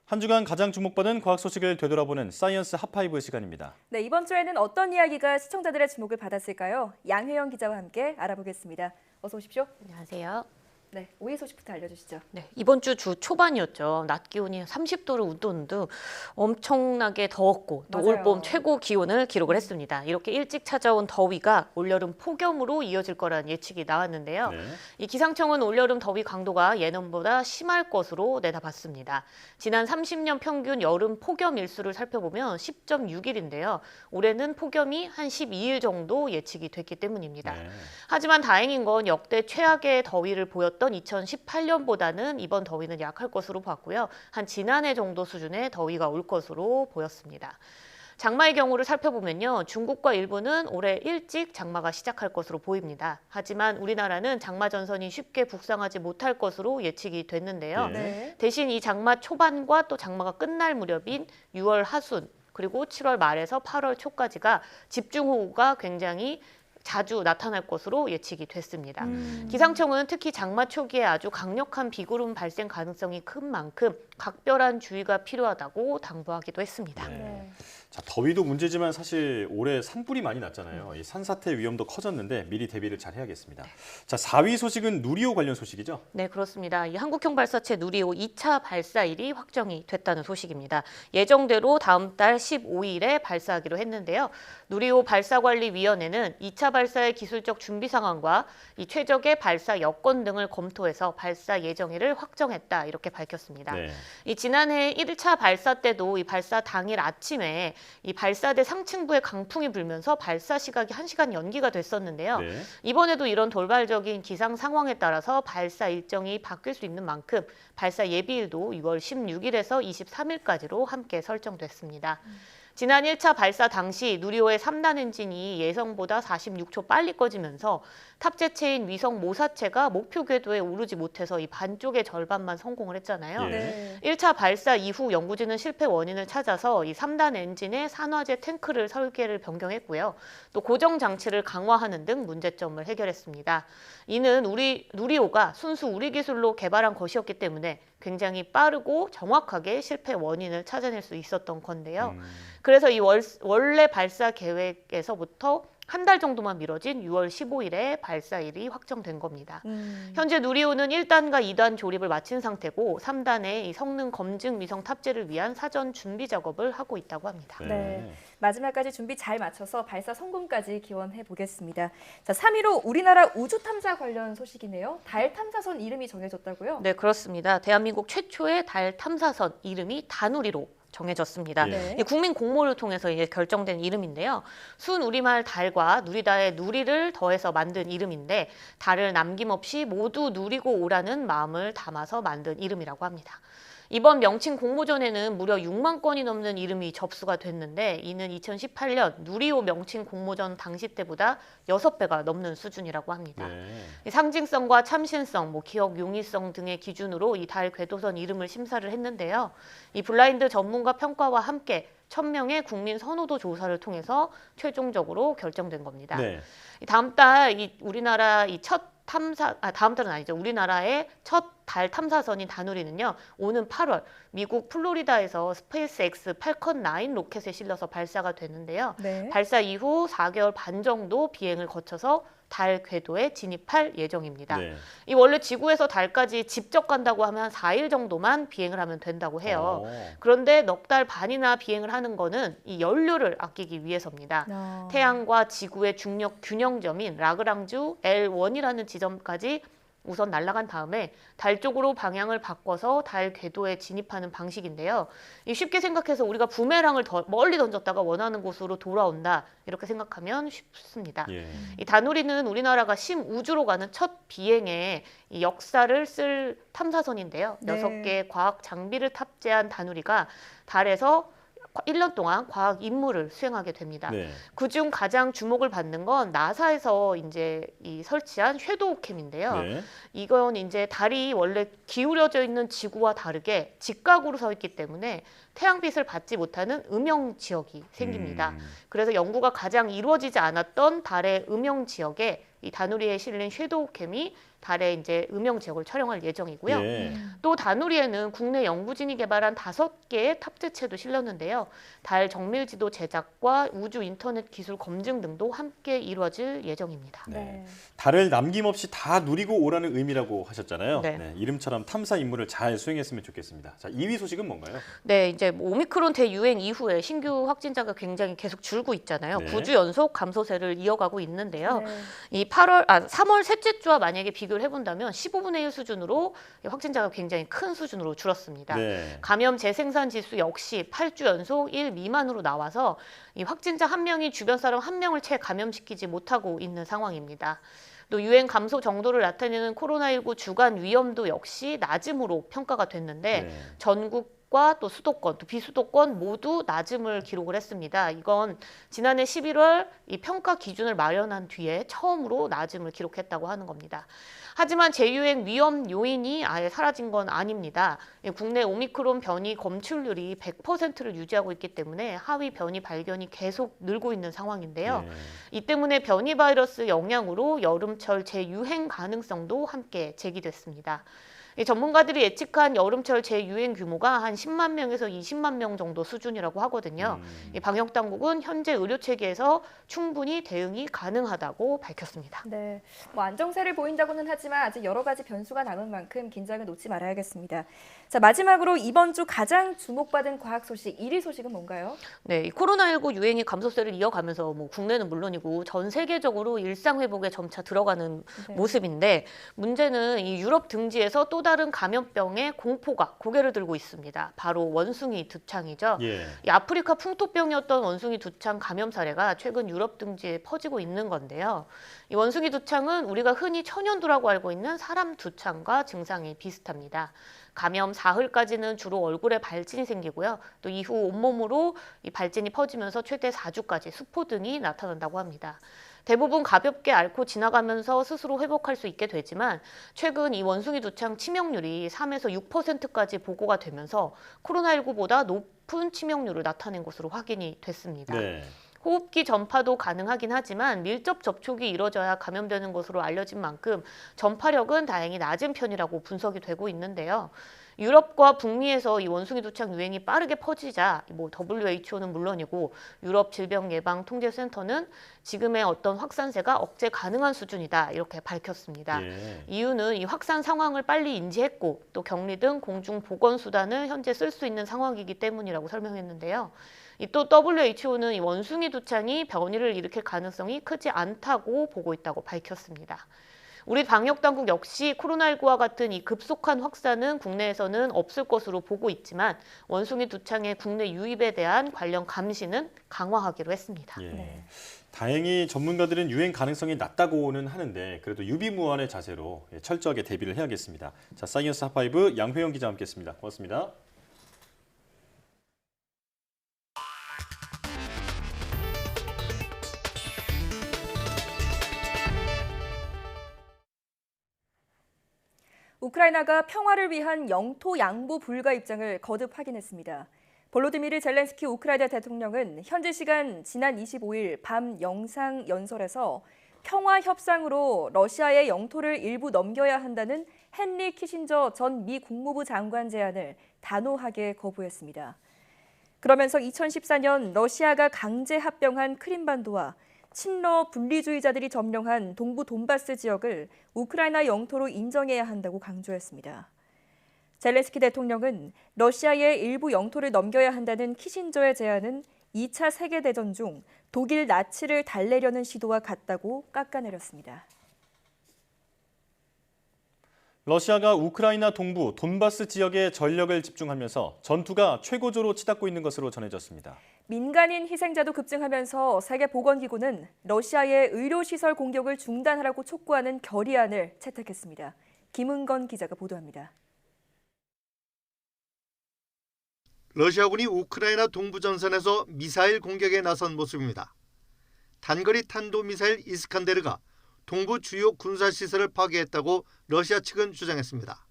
[SPEAKER 1] 한 주간 가장 주목받은 과학 소식을 되돌아보는 사이언스 핫5 시간입니다.
[SPEAKER 2] 네, 이번 주에는 어떤 이야기가 시청자들의 주목을 받았을까요? 양혜영 기자와 함께 알아보겠습니다. 어서 오십시오.
[SPEAKER 20] 안녕하세요.
[SPEAKER 2] 네, 5위 소식부터 알려주시죠.
[SPEAKER 20] 네, 이번 주 초반이었죠. 낮 기온이 30도를 웃도는 등 엄청나게 더웠고 또
[SPEAKER 2] 맞아요.
[SPEAKER 20] 올봄 최고 기온을 기록을 했습니다. 이렇게 일찍 찾아온 더위가 올여름 폭염으로 이어질 거라는 예측이 나왔는데요.
[SPEAKER 1] 네.
[SPEAKER 20] 이 기상청은 올여름 더위 강도가 예년보다 심할 것으로 내다봤습니다. 지난 30년 평균 여름 폭염 일수를 살펴보면 10.6일인데요. 올해는 폭염이 한 12일 정도 예측이 됐기 때문입니다.
[SPEAKER 1] 네.
[SPEAKER 20] 하지만 다행인 건 역대 최악의 더위를 보였던 2018년보다는 이번 더위는 약할 것으로 봤고요. 한 지난해 정도 수준의 더위가 올 것으로 보였습니다. 장마의 경우를 살펴보면요. 중국과 일본은 올해 일찍 장마가 시작할 것으로 보입니다. 하지만 우리나라는 장마 전선이 쉽게 북상하지 못할 것으로 예측이 됐는데요.
[SPEAKER 2] 네.
[SPEAKER 20] 대신 이 장마 초반과 또 장마가 끝날 무렵인 6월 하순 그리고 7월 말에서 8월 초까지가 집중호우가 굉장히 자주 나타날 것으로 예측이 됐습니다. 기상청은 특히 장마 초기에 아주 강력한 비구름 발생 가능성이 큰 만큼 각별한 주의가 필요하다고 당부하기도 했습니다.
[SPEAKER 1] 네. 자, 더위도 문제지만 사실 올해 산불이 많이 났잖아요. 이 산사태 위험도 커졌는데 미리 대비를 잘 해야겠습니다. 자, 4위 소식은 누리호 관련 소식이죠?
[SPEAKER 20] 네, 그렇습니다. 이 한국형 발사체 누리호 2차 발사일이 확정이 됐다는 소식입니다. 예정대로 다음 달 15일에 발사하기로 했는데요. 누리호 발사관리위원회는 2차 발사의 기술적 준비 상황과 이 최적의 발사 여건 등을 검토해서 발사 예정일을 확정했다 이렇게 밝혔습니다.
[SPEAKER 1] 네.
[SPEAKER 20] 이 지난해 1차 발사 때도 이 발사 당일 아침에 이 발사대 상층부에 강풍이 불면서 발사 시각이 1시간 연기가 됐었는데요.
[SPEAKER 1] 네.
[SPEAKER 20] 이번에도 이런 돌발적인 기상 상황에 따라서 발사 일정이 바뀔 수 있는 만큼 발사 예비일도 6월 16일에서 23일까지로 함께 설정됐습니다. 지난 1차 발사 당시 누리호의 3단 엔진이 예상보다 46초 빨리 꺼지면서 탑재체인 위성 모사체가 목표 궤도에 오르지 못해서 이 반쪽의 절반만 성공을 했잖아요.
[SPEAKER 2] 네.
[SPEAKER 20] 1차 발사 이후 연구진은 실패 원인을 찾아서 이 3단 엔진의 산화제 탱크를 설계를 변경했고요. 또 고정 장치를 강화하는 등 문제점을 해결했습니다. 이는 누리호가 순수 우리 기술로 개발한 것이었기 때문에 굉장히 빠르고 정확하게 실패 원인을 찾아낼 수 있었던 건데요. 그래서 이 원래 발사 계획에서부터 한 달 정도만 미뤄진 6월 15일에 발사일이 확정된 겁니다. 현재 누리호는 1단과 2단 조립을 마친 상태고 3단의 이 성능 검증 위성 탑재를 위한 사전 준비 작업을 하고 있다고 합니다.
[SPEAKER 2] 네. 마지막까지 준비 잘 맞춰서 발사 성공까지 기원해 보겠습니다. 자, 3위로 우리나라 우주 탐사 관련 소식이네요. 달 탐사선 이름이 정해졌다고요?
[SPEAKER 20] 네, 그렇습니다. 대한민국 최초의 달 탐사선 이름이 다누리로 정해졌습니다.
[SPEAKER 2] 네.
[SPEAKER 20] 이 국민 공모를 통해서 이제 결정된 이름인데요. 순 우리말 달과 누리다의 누리를 더해서 만든 이름인데 달을 남김없이 모두 누리고 오라는 마음을 담아서 만든 이름이라고 합니다. 이번 명칭 공모전에는 무려 6만 건이 넘는 이름이 접수가 됐는데 이는 2018년 누리호 명칭 공모전 당시 때보다 6배가 넘는 수준이라고 합니다.
[SPEAKER 1] 네.
[SPEAKER 20] 상징성과 참신성, 기억 용이성 등의 기준으로 이 달 궤도선 이름을 심사를 했는데요. 이 블라인드 전문가 평가와 함께 1000명의 국민 선호도 조사를 통해서 최종적으로 결정된 겁니다.
[SPEAKER 1] 네.
[SPEAKER 20] 다음 달 우리나라 다음 달은 아니죠. 우리나라의 첫 달 탐사선인 다누리는요. 오는 8월 미국 플로리다에서 스페이스X 팔컨 9 로켓에 실려서 발사가 됐는데요.
[SPEAKER 2] 네.
[SPEAKER 20] 발사 이후 4개월 반 정도 비행을 거쳐서 달 궤도에 진입할 예정입니다.
[SPEAKER 1] 네.
[SPEAKER 20] 이 원래 지구에서 달까지 직접 간다고 하면 한 4일 정도만 비행을 하면 된다고 해요. 그런데 넉 달 반이나 비행을 하는 거는 이 연료를 아끼기 위해서입니다. 태양과 지구의 중력 균형점인 라그랑주 L1이라는 지점까지 우선 날아간 다음에 달 쪽으로 방향을 바꿔서 달 궤도에 진입하는 방식인데요. 쉽게 생각해서 우리가 부메랑을 더 멀리 던졌다가 원하는 곳으로 돌아온다 이렇게 생각하면 쉽습니다. 이 다누리는 우리나라가 심우주로 가는 첫 비행의 이 역사를 쓸 탐사선인데요.
[SPEAKER 2] 네.
[SPEAKER 20] 6개의 과학 장비를 탑재한 다누리가 달에서 1년 동안 과학 임무를 수행하게 됩니다.
[SPEAKER 1] 네.
[SPEAKER 20] 그중 가장 주목을 받는 건 나사에서 이제 이 설치한 섀도우캠인데요.
[SPEAKER 1] 네.
[SPEAKER 20] 이건 이제 달이 원래 기울어져 있는 지구와 다르게 직각으로 서 있기 때문에 태양빛을 받지 못하는 음영 지역이 생깁니다. 그래서 연구가 가장 이루어지지 않았던 달의 음영 지역에 이 다누리에 실린 섀도우캠이 달에 이제 음영 지역을 촬영할 예정이고요.
[SPEAKER 1] 예.
[SPEAKER 20] 또 다누리에는 국내 연구진이 개발한 5개의 탑재체도 실렸는데요. 달 정밀지도 제작과 우주 인터넷 기술 검증 등도 함께 이루어질 예정입니다.
[SPEAKER 1] 네. 달을 남김없이 다 누리고 오라는 의미라고 하셨잖아요.
[SPEAKER 20] 네.
[SPEAKER 1] 네, 이름처럼 탐사 임무를 잘 수행했으면 좋겠습니다. 자, 2위 소식은 뭔가요?
[SPEAKER 20] 네, 이제 오미크론 대유행 이후에 신규 확진자가 굉장히 계속 줄고 있잖아요.
[SPEAKER 1] 네.
[SPEAKER 20] 9주 연속 감소세를 이어가고 있는데요. 이 3월 셋째 주와 만약에 비교를 해본다면 15분의 1 수준으로 확진자가 굉장히 큰 수준으로 줄었습니다.
[SPEAKER 1] 네.
[SPEAKER 20] 감염 재생산 지수 역시 8주 연속 1 미만으로 나와서 이 확진자 한 명이 주변 사람 한 명을 채 감염시키지 못하고 있는 상황입니다. 또 유행 감소 정도를 나타내는 코로나19 주간 위험도 역시 낮음으로 평가가 됐는데 전국과 또 수도권, 또 비수도권 모두 낮음을 기록을 했습니다. 이건 지난해 11월 이 평가 기준을 마련한 뒤에 처음으로 낮음을 기록했다고 하는 겁니다. 하지만 재유행 위험 요인이 아예 사라진 건 아닙니다. 국내 오미크론 변이 검출률이 100%를 유지하고 있기 때문에 하위 변이 발견이 계속 늘고 있는 상황인데요. 이 때문에 변이 바이러스 영향으로 여름철 재유행 가능성도 함께 제기됐습니다. 전문가들이 예측한 여름철 재유행 규모가 한 10만 명에서 20만 명 정도 수준이라고 하거든요. 방역 당국은 현재 의료 체계에서 충분히 대응이 가능하다고 밝혔습니다.
[SPEAKER 2] 네, 안정세를 보인다고는 하지만 아직 여러 가지 변수가 남은 만큼 긴장을 놓지 말아야겠습니다. 자, 마지막으로 이번 주 가장 주목받은 과학 소식 1위 소식은 뭔가요?
[SPEAKER 20] 네, 이 코로나19 유행이 감소세를 이어가면서 국내는 물론이고 전 세계적으로 일상 회복에 점차 들어가는 모습인데 문제는 이 유럽 등지에서 또 다른 감염병의 공포가 고개를 들고 있습니다. 바로 원숭이 두창이죠. 이 아프리카 풍토병이었던 원숭이 두창 감염 사례가 최근 유럽 등지에 퍼지고 있는 건데요. 이 원숭이 두창은 우리가 흔히 천연두라고 알고 있는 사람 두창과 증상이 비슷합니다. 감염 사흘까지는 주로 얼굴에 발진이 생기고요. 또 이후 온몸으로 이 발진이 퍼지면서 최대 4주까지 수포 등이 나타난다고 합니다. 대부분 가볍게 앓고 지나가면서 스스로 회복할 수 있게 되지만 최근 이 원숭이 두창 치명률이 3에서 6%까지 보고가 되면서 코로나19보다 높은 치명률을 나타낸 것으로 확인이 됐습니다.
[SPEAKER 1] 네.
[SPEAKER 20] 호흡기 전파도 가능하긴 하지만 밀접 접촉이 이뤄져야 감염되는 것으로 알려진 만큼 전파력은 다행히 낮은 편이라고 분석이 되고 있는데요. 유럽과 북미에서 이 원숭이 두창 유행이 빠르게 퍼지자 WHO는 물론이고 유럽 질병예방통제센터는 지금의 어떤 확산세가 억제 가능한 수준이다 이렇게 밝혔습니다. 이유는 이 확산 상황을 빨리 인지했고 또 격리 등 공중보건수단을 현재 쓸 수 있는 상황이기 때문이라고 설명했는데요. 또 WHO는 이 원숭이 두창이 변이를 일으킬 가능성이 크지 않다고 보고 있다고 밝혔습니다. 우리 방역당국 역시 코로나19와 같은 이 급속한 확산은 국내에서는 없을 것으로 보고 있지만 원숭이 두창의 국내 유입에 대한 관련 감시는 강화하기로 했습니다.
[SPEAKER 1] 다행히 전문가들은 유행 가능성이 낮다고는 하는데 그래도 유비무환의 자세로 철저하게 대비를 해야겠습니다. 자, 사이언스 핫5 양회영 기자와 함께했습니다. 고맙습니다.
[SPEAKER 2] 우크라이나가 평화를 위한 영토 양보 불가 입장을 거듭 확인했습니다. 볼로디미르 젤렌스키 우크라이나 대통령은 현지 시간 지난 25일 밤 영상 연설에서 평화 협상으로 러시아의 영토를 일부 넘겨야 한다는 헨리 키신저 전 미 국무부 장관 제안을 단호하게 거부했습니다. 그러면서 2014년 러시아가 강제 합병한 크림반도와 친러 분리주의자들이 점령한 동부 돈바스 지역을 우크라이나 영토로 인정해야 한다고 강조했습니다. 젤렌스키 대통령은 러시아의 일부 영토를 넘겨야 한다는 키신저의 제안은 2차 세계대전 중 독일 나치를 달래려는 시도와 같다고 깎아내렸습니다.
[SPEAKER 1] 러시아가 우크라이나 동부 돈바스 지역에 전력을 집중하면서 전투가 최고조로 치닫고 있는 것으로 전해졌습니다.
[SPEAKER 2] 민간인 희생자도 급증하면서 세계보건기구는 러시아의 의료시설 공격을 중단하라고 촉구하는 결의안을 채택했습니다. 김은건 기자가 보도합니다.
[SPEAKER 21] 러시아군이 우크라이나 동부 전선에서 미사일 공격에 나선 모습입니다. 단거리 탄도미사일 이스칸데르가 동부 주요 군사시설을 파괴했다고 러시아 측은 주장했습니다.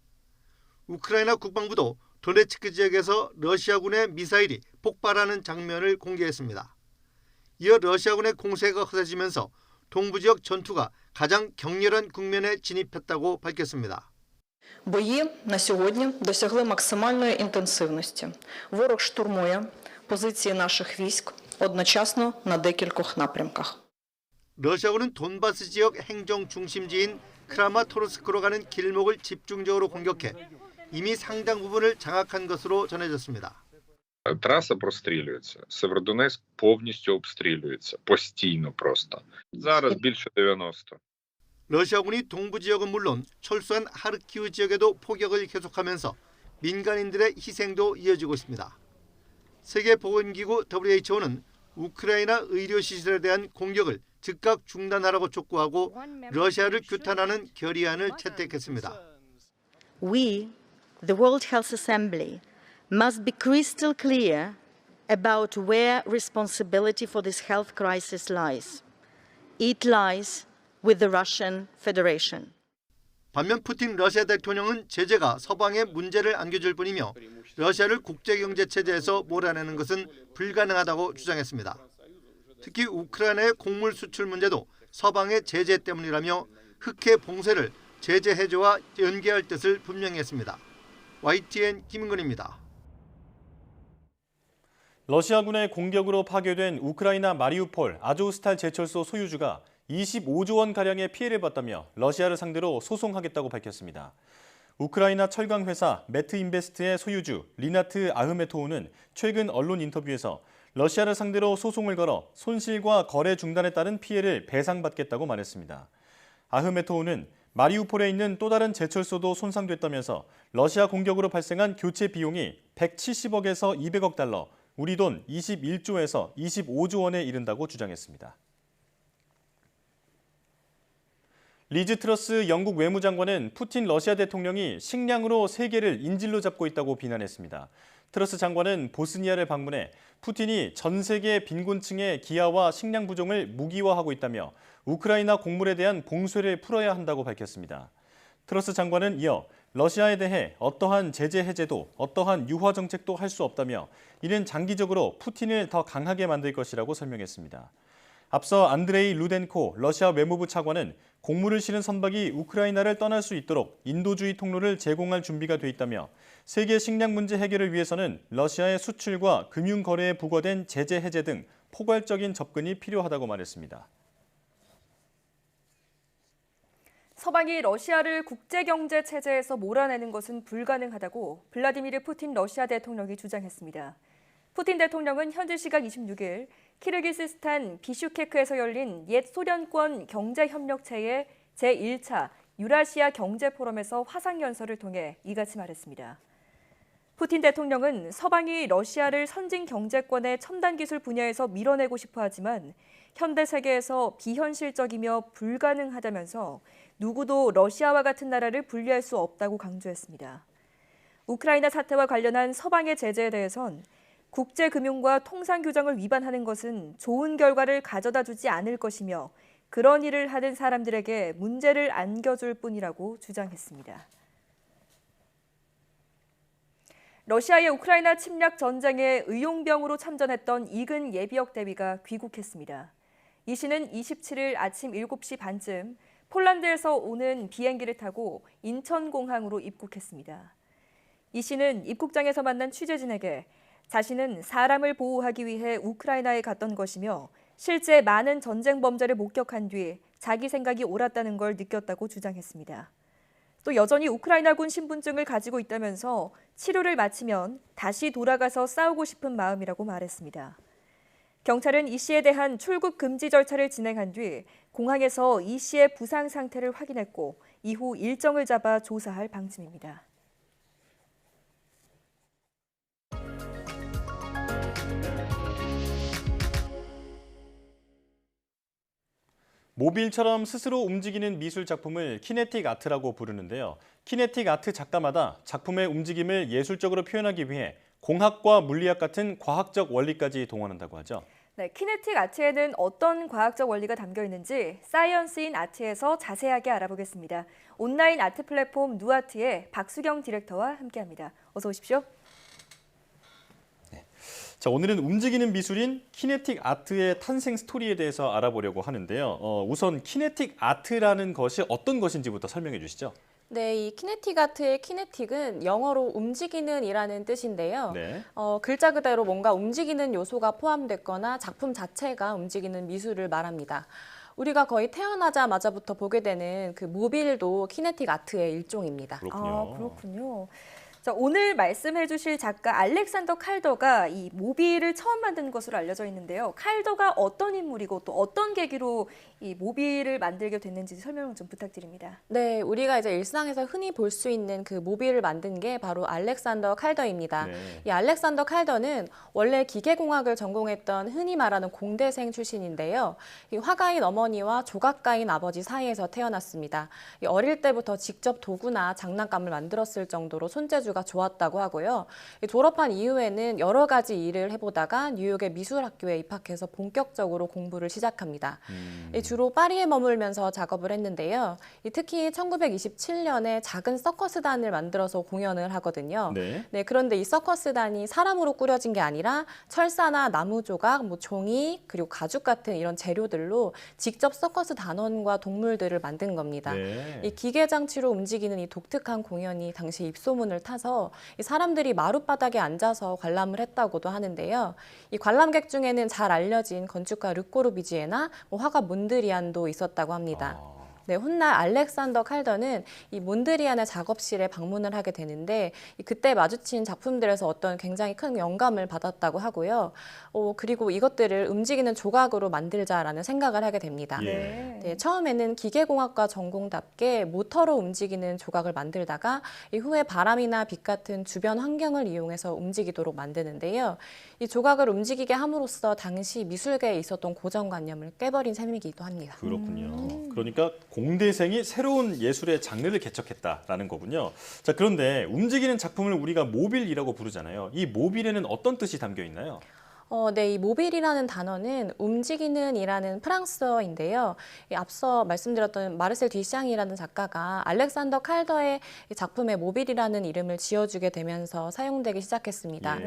[SPEAKER 21] 우크라이나 국방부도 도네츠크 지역에서 러시아군의 미사일이 폭발하는 장면을 공개했습니다. 이어 러시아군의 공세가 커져지면서 동부 지역 전투가 가장 격렬한 국면에 진입했다고 밝혔습니다.
[SPEAKER 22] Бої на сьогодні досягли максимальної інтенсивності. Ворог штурмує позиції наших військ одночасно на декількох напрямках.
[SPEAKER 21] 러시아군은 돈바스 지역 행정 중심지인 크라마토르스크로 가는 길목을 집중적으로 공격해 이미 상당 부분을 장악한 것으로 전해졌습니다.
[SPEAKER 23] Траса прострілюється. Северодонецьк повністю обстрілюється. Постійно просто. Зараз більше 90.
[SPEAKER 21] 러시아군이 동부 지역은 물론 철수한 하르키우 지역에도 포격을 계속하면서 민간인들의 희생도 이어지고 있습니다. 세계보건기구 WHO는 우크라이나 의료시설에 대한 공격을 즉각 중단하라고 촉구하고 러시아를 규탄하는 결의안을 채택했습니다.
[SPEAKER 24] We, the World Health Assembly, must be crystal clear about where responsibility for this health crisis lies. It lies with the Russian Federation.
[SPEAKER 21] 반면 푸틴 러시아 대통령은 제재가 서방에 문제를 안겨줄 뿐이며 러시아를 국제경제체제에서 몰아내는 것은 불가능하다고 주장했습니다. 특히 우크라이나의 곡물 수출 문제도 서방의 제재 때문이라며 흑해 봉쇄를 제재 해제와 연계할 뜻을 분명히 했습니다. YTN 김은근입니다.
[SPEAKER 1] 러시아군의 공격으로 파괴된 우크라이나 마리우폴 아조스탈 제철소 소유주가 25조 원가량의 피해를 봤다며 러시아를 상대로 소송하겠다고 밝혔습니다. 우크라이나 철강회사 매트인베스트의 소유주 리나트 아흐메토우는 최근 언론 인터뷰에서 러시아를 상대로 소송을 걸어 손실과 거래 중단에 따른 피해를 배상받겠다고 말했습니다. 아흐메토우는 마리우폴에 있는 또 다른 제철소도 손상됐다면서 러시아 공격으로 발생한 교체 비용이 170억에서 200억 달러, 우리 돈 21조에서 25조 원에 이른다고 주장했습니다. 리즈 트러스 영국 외무장관은 푸틴 러시아 대통령이 식량으로 세계를 인질로 잡고 있다고 비난했습니다. 트러스 장관은 보스니아를 방문해 푸틴이 전 세계 빈곤층의 기아와 식량 부족을 무기화하고 있다며 우크라이나 곡물에 대한 봉쇄를 풀어야 한다고 밝혔습니다. 트러스 장관은 이어 러시아에 대해 어떠한 제재 해제도 어떠한 유화 정책도 할 수 없다며 이는 장기적으로 푸틴을 더 강하게 만들 것이라고 설명했습니다. 앞서 안드레이 루덴코 러시아 외무부 차관은 곡물을 실은 선박이 우크라이나를 떠날 수 있도록 인도주의 통로를 제공할 준비가 돼 있다며 세계 식량 문제 해결을 위해서는 러시아의 수출과 금융 거래에 부과된 제재 해제 등 포괄적인 접근이 필요하다고 말했습니다.
[SPEAKER 2] 서방이 러시아를 국제경제 체제에서 몰아내는 것은 불가능하다고 블라디미르 푸틴 러시아 대통령이 주장했습니다. 푸틴 대통령은 현지 시각 26일 키르기스스탄 비슈케크에서 열린 옛 소련권 경제협력체의 제1차 유라시아 경제포럼에서 화상연설을 통해 이같이 말했습니다. 푸틴 대통령은 서방이 러시아를 선진 경제권의 첨단 기술 분야에서 밀어내고 싶어 하지만 현대 세계에서 비현실적이며 불가능하다면서 누구도 러시아와 같은 나라를 분리할 수 없다고 강조했습니다. 우크라이나 사태와 관련한 서방의 제재에 대해선 국제금융과 통상규정을 위반하는 것은 좋은 결과를 가져다 주지 않을 것이며 그런 일을 하는 사람들에게 문제를 안겨줄 뿐이라고 주장했습니다. 러시아의 우크라이나 침략 전쟁에 의용병으로 참전했던 이근 예비역 대위가 귀국했습니다. 이 씨는 27일 아침 7시 반쯤 폴란드에서 오는 비행기를 타고 인천공항으로 입국했습니다. 이 씨는 입국장에서 만난 취재진에게 자신은 사람을 보호하기 위해 우크라이나에 갔던 것이며 실제 많은 전쟁 범죄를 목격한 뒤 자기 생각이 옳았다는 걸 느꼈다고 주장했습니다. 또 여전히 우크라이나군 신분증을 가지고 있다면서 치료를 마치면 다시 돌아가서 싸우고 싶은 마음이라고 말했습니다. 경찰은 이 씨에 대한 출국 금지 절차를 진행한 뒤 공항에서 이 씨의 부상 상태를 확인했고 이후 일정을 잡아 조사할 방침입니다.
[SPEAKER 1] 모빌처럼 스스로 움직이는 미술 작품을 키네틱 아트라고 부르는데요. 키네틱 아트 작가마다 작품의 움직임을 예술적으로 표현하기 위해 공학과 물리학 같은 과학적 원리까지 동원한다고 하죠.
[SPEAKER 2] 네, 키네틱 아트에는 어떤 과학적 원리가 담겨 있는지 사이언스인 아트에서 자세하게 알아보겠습니다. 온라인 아트 플랫폼 누아트의 박수경 디렉터와 함께합니다. 어서 오십시오.
[SPEAKER 1] 자, 오늘은 움직이는 미술인 키네틱 아트의 탄생 스토리에 대해서 알아보려고 하는데요. 우선 키네틱 아트라는 것이 어떤 것인지부터 설명해 주시죠.
[SPEAKER 3] 네, 이 키네틱 아트의 키네틱은 영어로 움직이는 이라는 뜻인데요.
[SPEAKER 1] 네.
[SPEAKER 3] 글자 그대로 뭔가 움직이는 요소가 포함됐거나 작품 자체가 움직이는 미술을 말합니다. 우리가 거의 태어나자마자부터 보게 되는 그 모빌도 키네틱 아트의 일종입니다.
[SPEAKER 2] 그렇군요. 자, 오늘 말씀해 주실 작가 알렉산더 칼더가 이 모빌을 처음 만든 것으로 알려져 있는데요. 칼더가 어떤 인물이고 또 어떤 계기로 이 모빌을 만들게 됐는지 설명 좀 부탁드립니다.
[SPEAKER 3] 네, 우리가 이제 일상에서 흔히 볼 수 있는 그 모빌을 만든 게 바로 알렉산더 칼더입니다.
[SPEAKER 1] 네.
[SPEAKER 3] 이 알렉산더 칼더는 원래 기계공학을 전공했던 흔히 말하는 공대생 출신인데요. 이 화가인 어머니와 조각가인 아버지 사이에서 태어났습니다. 이 어릴 때부터 직접 도구나 장난감을 만들었을 정도로 손재주가 좋았다고 하고요. 졸업한 이후에는 여러 가지 일을 해보다가 뉴욕의 미술학교에 입학해서 본격적으로 공부를 시작합니다. 주로 파리에 머물면서 작업을 했는데요. 특히 1927년에 작은 서커스단을 만들어서 공연을 하거든요.
[SPEAKER 1] 네.
[SPEAKER 3] 그런데 이 서커스단이 사람으로 꾸려진 게 아니라 철사나 나무 조각, 종이, 그리고 가죽 같은 이런 재료들로 직접 서커스 단원과 동물들을 만든 겁니다.
[SPEAKER 1] 네.
[SPEAKER 3] 이 기계 장치로 움직이는 이 독특한 공연이 당시 입소문을 타서 이 사람들이 마룻바닥에 앉아서 관람을 했다고도 하는데요. 이 관람객 중에는 잘 알려진 건축가 르꼬르비지에나 화가 몬드리안도 있었다고 합니다. 네, 훗날 알렉산더 칼더는 이 몬드리안의 작업실에 방문을 하게 되는데 그때 마주친 작품들에서 어떤 굉장히 큰 영감을 받았다고 하고요. 그리고 이것들을 움직이는 조각으로 만들자라는 생각을 하게 됩니다. 네, 처음에는 기계공학과 전공답게 모터로 움직이는 조각을 만들다가 이후에 바람이나 빛 같은 주변 환경을 이용해서 움직이도록 만드는데요. 이 조각을 움직이게 함으로써 당시 미술계에 있었던 고정관념을 깨버린 셈이기도 합니다.
[SPEAKER 1] 그렇군요. 그러니까 공대생이 새로운 예술의 장르를 개척했다라는 거군요. 자, 그런데 움직이는 작품을 우리가 모빌이라고 부르잖아요. 이 모빌에는 어떤 뜻이 담겨 있나요?
[SPEAKER 3] 네, 이 모빌이라는 단어는 움직이는 이라는 프랑스어인데요. 앞서 말씀드렸던 마르셀 뒤샹이라는 작가가 알렉산더 칼더의 작품에 모빌이라는 이름을 지어주게 되면서 사용되기 시작했습니다.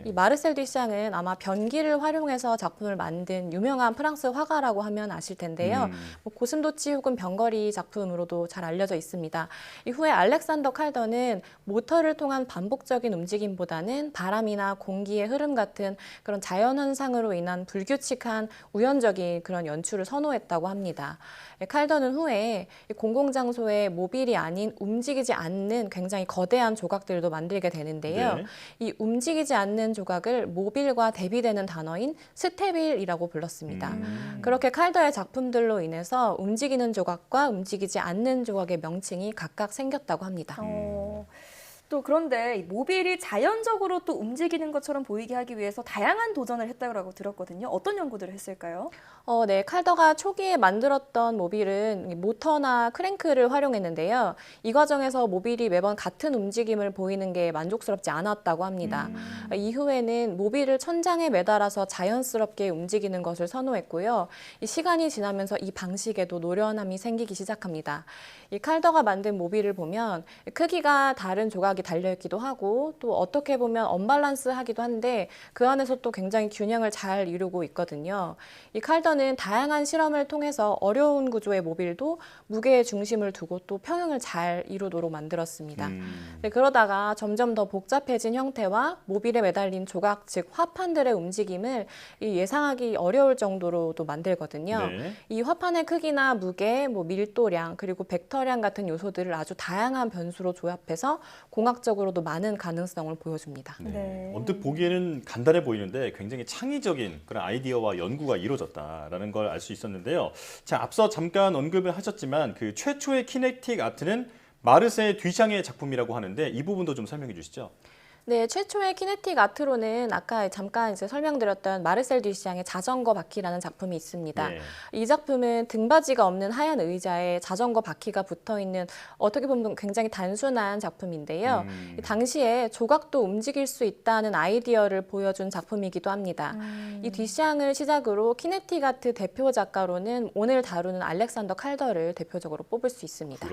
[SPEAKER 3] 이 마르셀 뒤샹은 아마 변기를 활용해서 작품을 만든 유명한 프랑스 화가라고 하면 아실 텐데요. 고슴도치 혹은 병거리 작품으로도 잘 알려져 있습니다. 이후에 알렉산더 칼더는 모터를 통한 반복적인 움직임보다는 바람이나 공기의 흐름 같은 그런 자연현상으로 인한 불규칙한 우연적인 그런 연출을 선호했다고 합니다. 칼더는 후에 공공장소에 모빌이 아닌 움직이지 않는 굉장히 거대한 조각들도 만들게 되는데요.
[SPEAKER 1] 네.
[SPEAKER 3] 이 움직이지 않는 조각을 모빌과 대비되는 단어인 스테빌이라고 불렀습니다. 그렇게 칼더의 작품들로 인해서 움직이는 조각과 움직이지 않는 조각의 명칭이 각각 생겼다고 합니다.
[SPEAKER 2] 또 그런데 이 모빌이 자연적으로 또 움직이는 것처럼 보이게 하기 위해서 다양한 도전을 했다고 들었거든요. 어떤 연구들을 했을까요?
[SPEAKER 3] 네, 칼더가 초기에 만들었던 모빌은 모터나 크랭크를 활용했는데요. 이 과정에서 모빌이 매번 같은 움직임을 보이는 게 만족스럽지 않았다고 합니다. 이후에는 모빌을 천장에 매달아서 자연스럽게 움직이는 것을 선호했고요. 이 시간이 지나면서 이 방식에도 노련함이 생기기 시작합니다. 이 칼더가 만든 모빌을 보면 크기가 다른 조각이 맥락이 달려있기도 하고 또 어떻게 보면 언밸런스하기도 한데 그 안에서 또 굉장히 균형을 잘 이루고 있거든요. 이 칼더는 다양한 실험을 통해서 어려운 구조의 모빌도 무게의 중심을 두고 또 평형을 잘 이루도록 만들었습니다. 네, 그러다가 점점 더 복잡해진 형태와 모빌에 매달린 조각, 즉 화판들의 움직임을 예상하기 어려울 정도로도 만들거든요.
[SPEAKER 1] 네.
[SPEAKER 3] 이 화판의 크기나 무게, 밀도량, 그리고 벡터량 같은 요소들을 아주 다양한 변수로 조합해서 공학적으로도 많은 가능성을 보여줍니다.
[SPEAKER 1] 네. 언뜻 보기에는 간단해 보이는데 굉장히 창의적인 그런 아이디어와 연구가 이루어졌다라는 걸 알 수 있었는데요. 자, 앞서 잠깐 언급을 하셨지만 그 최초의 키네틱 아트는 마르세 뒤샹의 작품이라고 하는데 이 부분도 좀 설명해 주시죠.
[SPEAKER 3] 네, 최초의 키네틱 아트로는 아까 잠깐 설명드렸던 마르셀 뒤샹의 자전거 바퀴라는 작품이 있습니다.
[SPEAKER 1] 네.
[SPEAKER 3] 이 작품은 등받이가 없는 하얀 의자에 자전거 바퀴가 붙어 있는 어떻게 보면 굉장히 단순한 작품인데요. 당시에 조각도 움직일 수 있다는 아이디어를 보여준 작품이기도 합니다. 이 뒤샹을 시작으로 키네틱 아트 대표 작가로는 오늘 다루는 알렉산더 칼더를 대표적으로 뽑을 수 있습니다.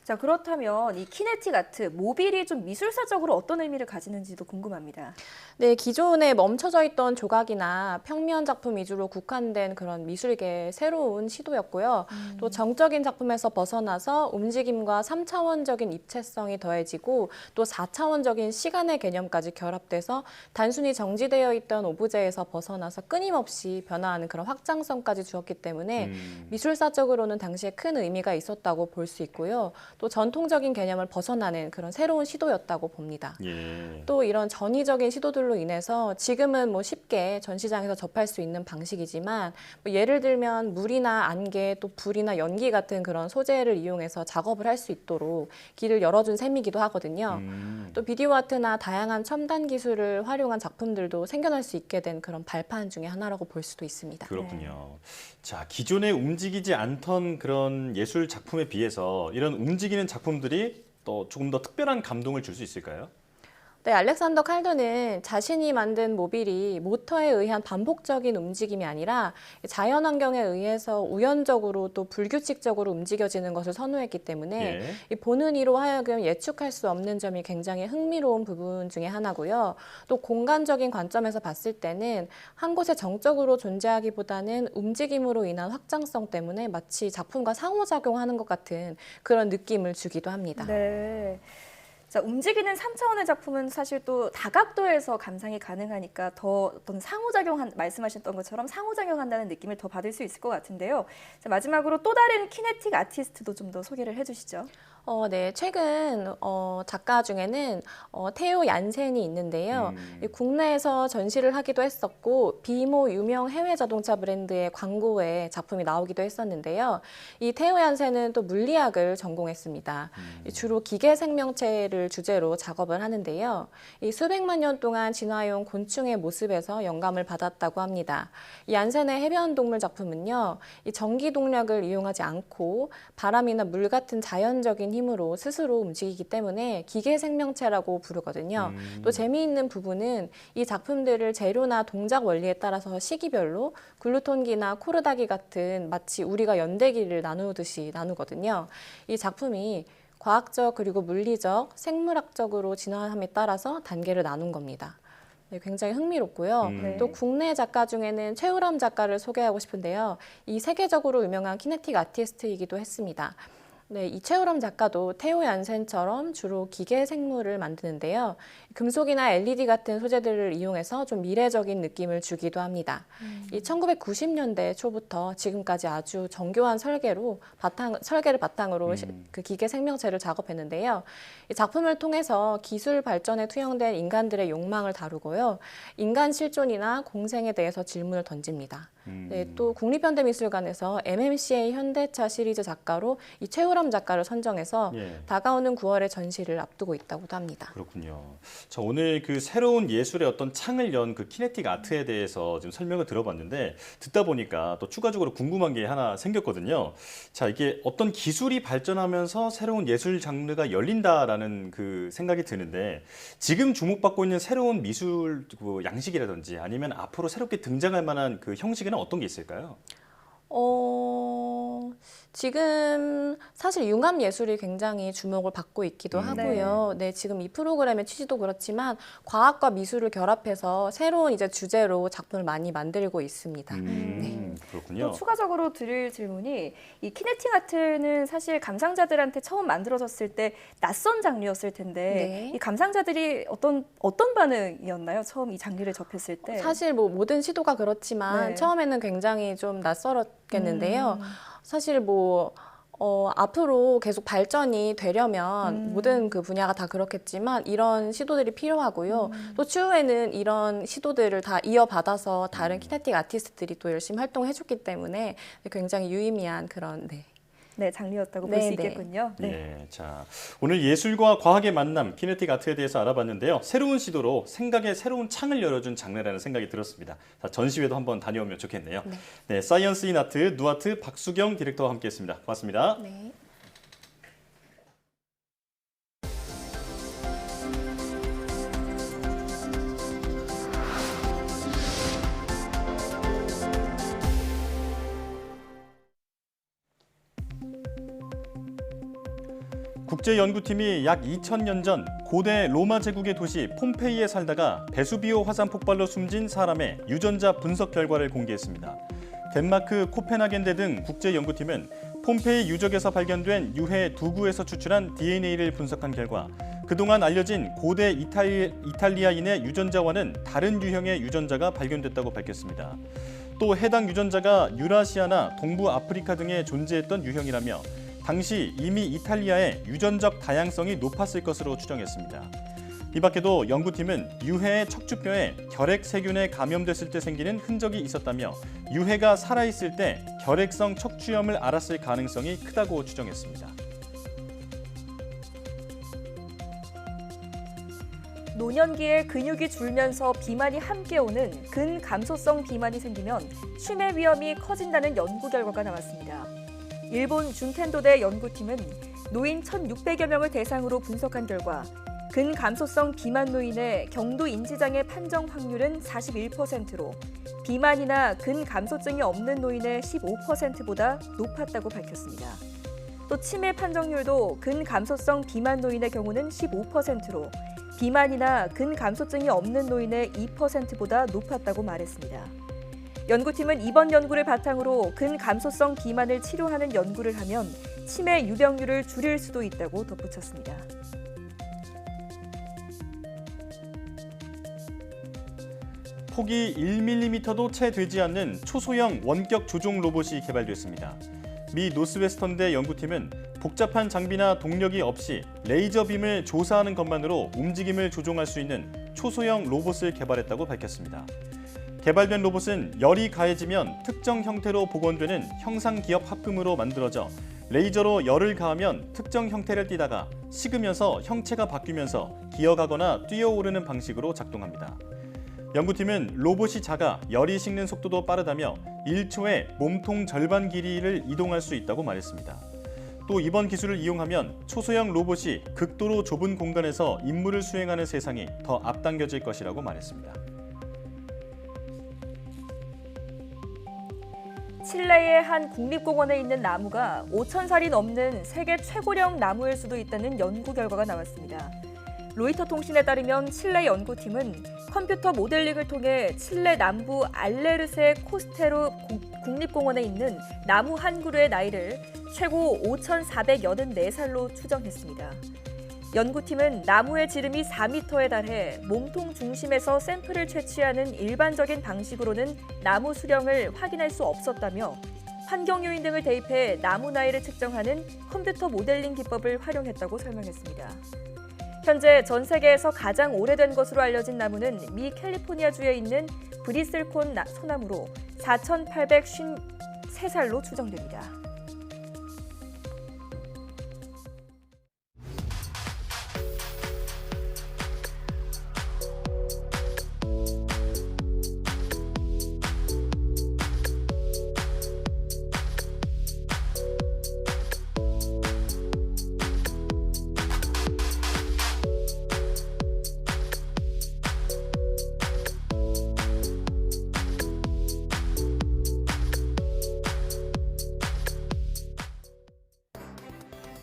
[SPEAKER 2] 자, 그렇다면 이 키네틱 아트, 모빌이 좀 미술사적으로 어떤 의미를 가지는지도 궁금합니다.
[SPEAKER 3] 네, 기존에 멈춰져 있던 조각이나 평면 작품 위주로 국한된 그런 미술계의 새로운 시도였고요. 또 정적인 작품에서 벗어나서 움직임과 3차원적인 입체성이 더해지고 또 4차원적인 시간의 개념까지 결합돼서 단순히 정지되어 있던 오브제에서 벗어나서 끊임없이 변화하는 그런 확장성까지 주었기 때문에 미술사적으로는 당시에 큰 의미가 있었다고 볼 수 있고요. 또 전통적인 개념을 벗어나는 그런 새로운 시도였다고 봅니다.
[SPEAKER 1] 예.
[SPEAKER 3] 또 이런 전위적인 시도들로 인해서 지금은 쉽게 전시장에서 접할 수 있는 방식이지만 예를 들면 물이나 안개, 또 불이나 연기 같은 그런 소재를 이용해서 작업을 할 수 있도록 길을 열어준 셈이기도 하거든요. 또 비디오 아트나 다양한 첨단 기술을 활용한 작품들도 생겨날 수 있게 된 그런 발판 중에 하나라고 볼 수도 있습니다.
[SPEAKER 1] 그렇군요. 자, 기존에 움직이지 않던 그런 예술 작품에 비해서 이런 움직이는 작품들이 또 조금 더 특별한 감동을 줄 수 있을까요?
[SPEAKER 3] 네, 알렉산더 칼더는 자신이 만든 모빌이 모터에 의한 반복적인 움직임이 아니라 자연 환경에 의해서 우연적으로 또 불규칙적으로 움직여지는 것을 선호했기 때문에 이 보는 이로 하여금 예측할 수 없는 점이 굉장히 흥미로운 부분 중에 하나고요. 또 공간적인 관점에서 봤을 때는 한 곳에 정적으로 존재하기보다는 움직임으로 인한 확장성 때문에 마치 작품과 상호작용하는 것 같은 그런 느낌을 주기도 합니다.
[SPEAKER 2] 네. 자, 움직이는 3차원의 작품은 사실 또 다각도에서 감상이 가능하니까 더 어떤 말씀하셨던 것처럼 상호작용한다는 느낌을 더 받을 수 있을 것 같은데요. 자, 마지막으로 또 다른 키네틱 아티스트도 좀 더 소개를 해주시죠.
[SPEAKER 3] 네, 최근 작가 중에는 테오 얀센이 있는데요. 국내에서 전시를 하기도 했었고 비모 유명 해외 자동차 브랜드의 광고에 작품이 나오기도 했었는데요. 이 테오 얀센은 또 물리학을 전공했습니다. 주로 기계 생명체를 주제로 작업을 하는데요. 이 수백만 년 동안 진화해온 곤충의 모습에서 영감을 받았다고 합니다. 이 얀센의 해변 동물 작품은요, 이 전기 동력을 이용하지 않고 바람이나 물 같은 자연적인 힘으로 스스로 움직이기 때문에 기계 생명체라고 부르거든요. 또 재미있는 부분은 이 작품들을 재료나 동작 원리에 따라서 시기별로 글루톤기나 코르다기 같은 마치 우리가 연대기를 나누듯이 나누거든요. 이 작품이 과학적 그리고 물리적, 생물학적으로 진화함에 따라서 단계를 나눈 겁니다. 네, 굉장히 흥미롭고요. 또 국내 작가 중에는 최우람 작가를 소개하고 싶은데요. 이 세계적으로 유명한 키네틱 아티스트이기도 했습니다. 네, 이 최우람 작가도 테오 얀센처럼 주로 기계 생물을 만드는데요. 금속이나 LED 같은 소재들을 이용해서 좀 미래적인 느낌을 주기도 합니다. 이 1990년대 초부터 지금까지 아주 정교한 설계를 바탕으로 그 기계 생명체를 작업했는데요. 이 작품을 통해서 기술 발전에 투영된 인간들의 욕망을 다루고요. 인간 실존이나 공생에 대해서 질문을 던집니다. 네, 또 국립현대미술관에서 MMCA 현대차 시리즈 작가로 이 최우람 작가를 선정해서 다가오는 9월에 전시를 앞두고 있다고도 합니다.
[SPEAKER 1] 그렇군요. 자, 오늘 그 새로운 예술의 어떤 창을 연 그 키네틱 아트에 대해서 지금 설명을 들어봤는데 듣다 보니까 또 추가적으로 궁금한 게 하나 생겼거든요. 자, 이게 어떤 기술이 발전하면서 새로운 예술 장르가 열린다라는 그 생각이 드는데 지금 주목받고 있는 새로운 미술 양식이라든지 아니면 앞으로 새롭게 등장할 만한 그 형식에는 어떤 게 있을까요?
[SPEAKER 3] 지금 사실 융합 예술이 굉장히 주목을 받고 있기도 하고요. 네, 지금 이 프로그램의 취지도 그렇지만 과학과 미술을 결합해서 새로운 이제 주제로 작품을 많이 만들고 있습니다.
[SPEAKER 1] 그렇군요.
[SPEAKER 2] 또 추가적으로 드릴 질문이 이 키네틱 아트는 사실 감상자들한테 처음 만들어졌을 때 낯선 장르였을 텐데 이 감상자들이 어떤 반응이었나요? 처음 이 장르를 접했을 때?
[SPEAKER 3] 사실 뭐 모든 시도가 그렇지만
[SPEAKER 2] 네.
[SPEAKER 3] 처음에는 굉장히 좀 낯설었겠는데요. 사실 뭐 앞으로 계속 발전이 되려면 모든 그 분야가 다 그렇겠지만 이런 시도들이 필요하고요. 또 추후에는 이런 시도들을 다 이어받아서 다른 키네틱 아티스트들이 또 열심히 활동해줬기 때문에 굉장히 유의미한 그런
[SPEAKER 2] 장르였다고 볼 수 있겠군요.
[SPEAKER 1] 네, 자 오늘 예술과 과학의 만남 키네틱 아트에 대해서 알아봤는데요. 새로운 시도로 생각의 새로운 창을 열어준 장르라는 생각이 들었습니다. 자, 전시회도 한번 다녀오면 좋겠네요. 네, 사이언스 인 아트 누아트 박수경 디렉터와 함께했습니다. 고맙습니다.
[SPEAKER 3] 네.
[SPEAKER 1] 국제연구팀이 약 2000년 전 고대 로마 제국의 도시 폼페이에 살다가 베수비오 화산 폭발로 숨진 사람의 유전자 분석 결과를 공개했습니다. 덴마크 코펜하겐대 등 국제연구팀은 폼페이 유적에서 발견된 유해 두구에서 추출한 DNA를 분석한 결과 그동안 알려진 고대 이탈리아인의 유전자와는 다른 유형의 유전자가 발견됐다고 밝혔습니다. 또 해당 유전자가 유라시아나 동부 아프리카 등에 존재했던 유형이라며 당시 이미 이탈리아의 유전적 다양성이 높았을 것으로 추정했습니다. 이 밖에도 연구팀은 유해의 척추뼈에 결핵 세균에 감염됐을 때 생기는 흔적이 있었다며 유해가 살아있을 때 결핵성 척추염을 앓았을 가능성이 크다고 추정했습니다.
[SPEAKER 2] 노년기에 근육이 줄면서 비만이 함께 오는 근감소성 비만이 생기면 치매 위험이 커진다는 연구 결과가 나왔습니다. 일본 준텐도대 연구팀은 노인 1,600여 명을 대상으로 분석한 결과 근감소성 비만 노인의 경도 인지장애 판정 확률은 41%로 비만이나 근감소증이 없는 노인의 15%보다 높았다고 밝혔습니다. 또 치매 판정률도 근감소성 비만 노인의 경우는 15%로 비만이나 근감소증이 없는 노인의 2%보다 높았다고 말했습니다. 연구팀은 이번 연구를 바탕으로 근감소성 비만을 치료하는 연구를 하면 치매 유병률을 줄일 수도 있다고 덧붙였습니다.
[SPEAKER 1] 폭이 1mm도 채 되지 않는 초소형 원격 조종 로봇이 개발됐습니다. 미 노스웨스턴대 연구팀은 복잡한 장비나 동력이 없이 레이저 빔을 조사하는 것만으로 움직임을 조종할 수 있는 초소형 로봇을 개발했다고 밝혔습니다. 개발된 로봇은 열이 가해지면 특정 형태로 복원되는 형상기업 합금으로 만들어져 레이저로 열을 가하면 특정 형태를 띠다가 식으면서 형체가 바뀌면서 기어가거나 뛰어오르는 방식으로 작동합니다. 연구팀은 로봇이 작아 열이 식는 속도도 빠르다며 1초에 몸통 절반 길이를 이동할 수 있다고 말했습니다. 또 이번 기술을 이용하면 초소형 로봇이 극도로 좁은 공간에서 임무를 수행하는 세상이 더 앞당겨질 것이라고 말했습니다.
[SPEAKER 2] 칠레의 한 국립공원에 있는 나무가 5,000살이 넘는 세계 최고령 나무일 수도 있다는 연구 결과가 나왔습니다. 로이터 통신에 따르면 칠레 연구팀은 컴퓨터 모델링을 통해 칠레 남부 알레르세 코스테로 국립공원에 있는 나무 한 그루의 나이를 최고 5,484살로 추정했습니다. 연구팀은 나무의 지름이 4m에 달해 몸통 중심에서 샘플을 채취하는 일반적인 방식으로는 나무 수령을 확인할 수 없었다며 환경 요인 등을 대입해 나무 나이를 측정하는 컴퓨터 모델링 기법을 활용했다고 설명했습니다. 현재 전 세계에서 가장 오래된 것으로 알려진 나무는 미 캘리포니아주에 있는 브리슬콘 소나무로 4,853살로 추정됩니다.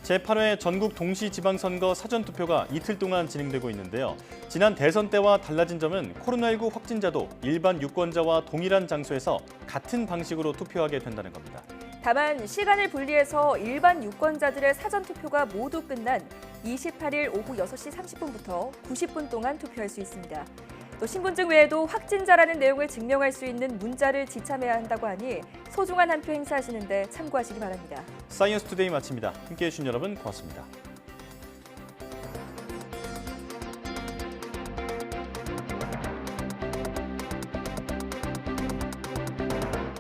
[SPEAKER 1] 제8회 전국 동시지방선거 사전투표가 이틀 동안 진행되고 있는데요. 지난 대선 때와 달라진 점은 코로나19 확진자도 일반 유권자와 동일한 장소에서 같은 방식으로 투표하게 된다는 겁니다.
[SPEAKER 2] 다만 시간을 분리해서 일반 유권자들의 사전투표가 모두 끝난 28일 오후 6시 30분부터 90분 동안 투표할 수 있습니다. 또 신분증 외에도 확진자라는 내용을 증명할 수 있는 문자를 지참해야 한다고 하니 소중한 한 표 행사하시는 데 참고하시기 바랍니다.
[SPEAKER 1] 사이언스 투데이 마칩니다. 함께해 주신 여러분 고맙습니다.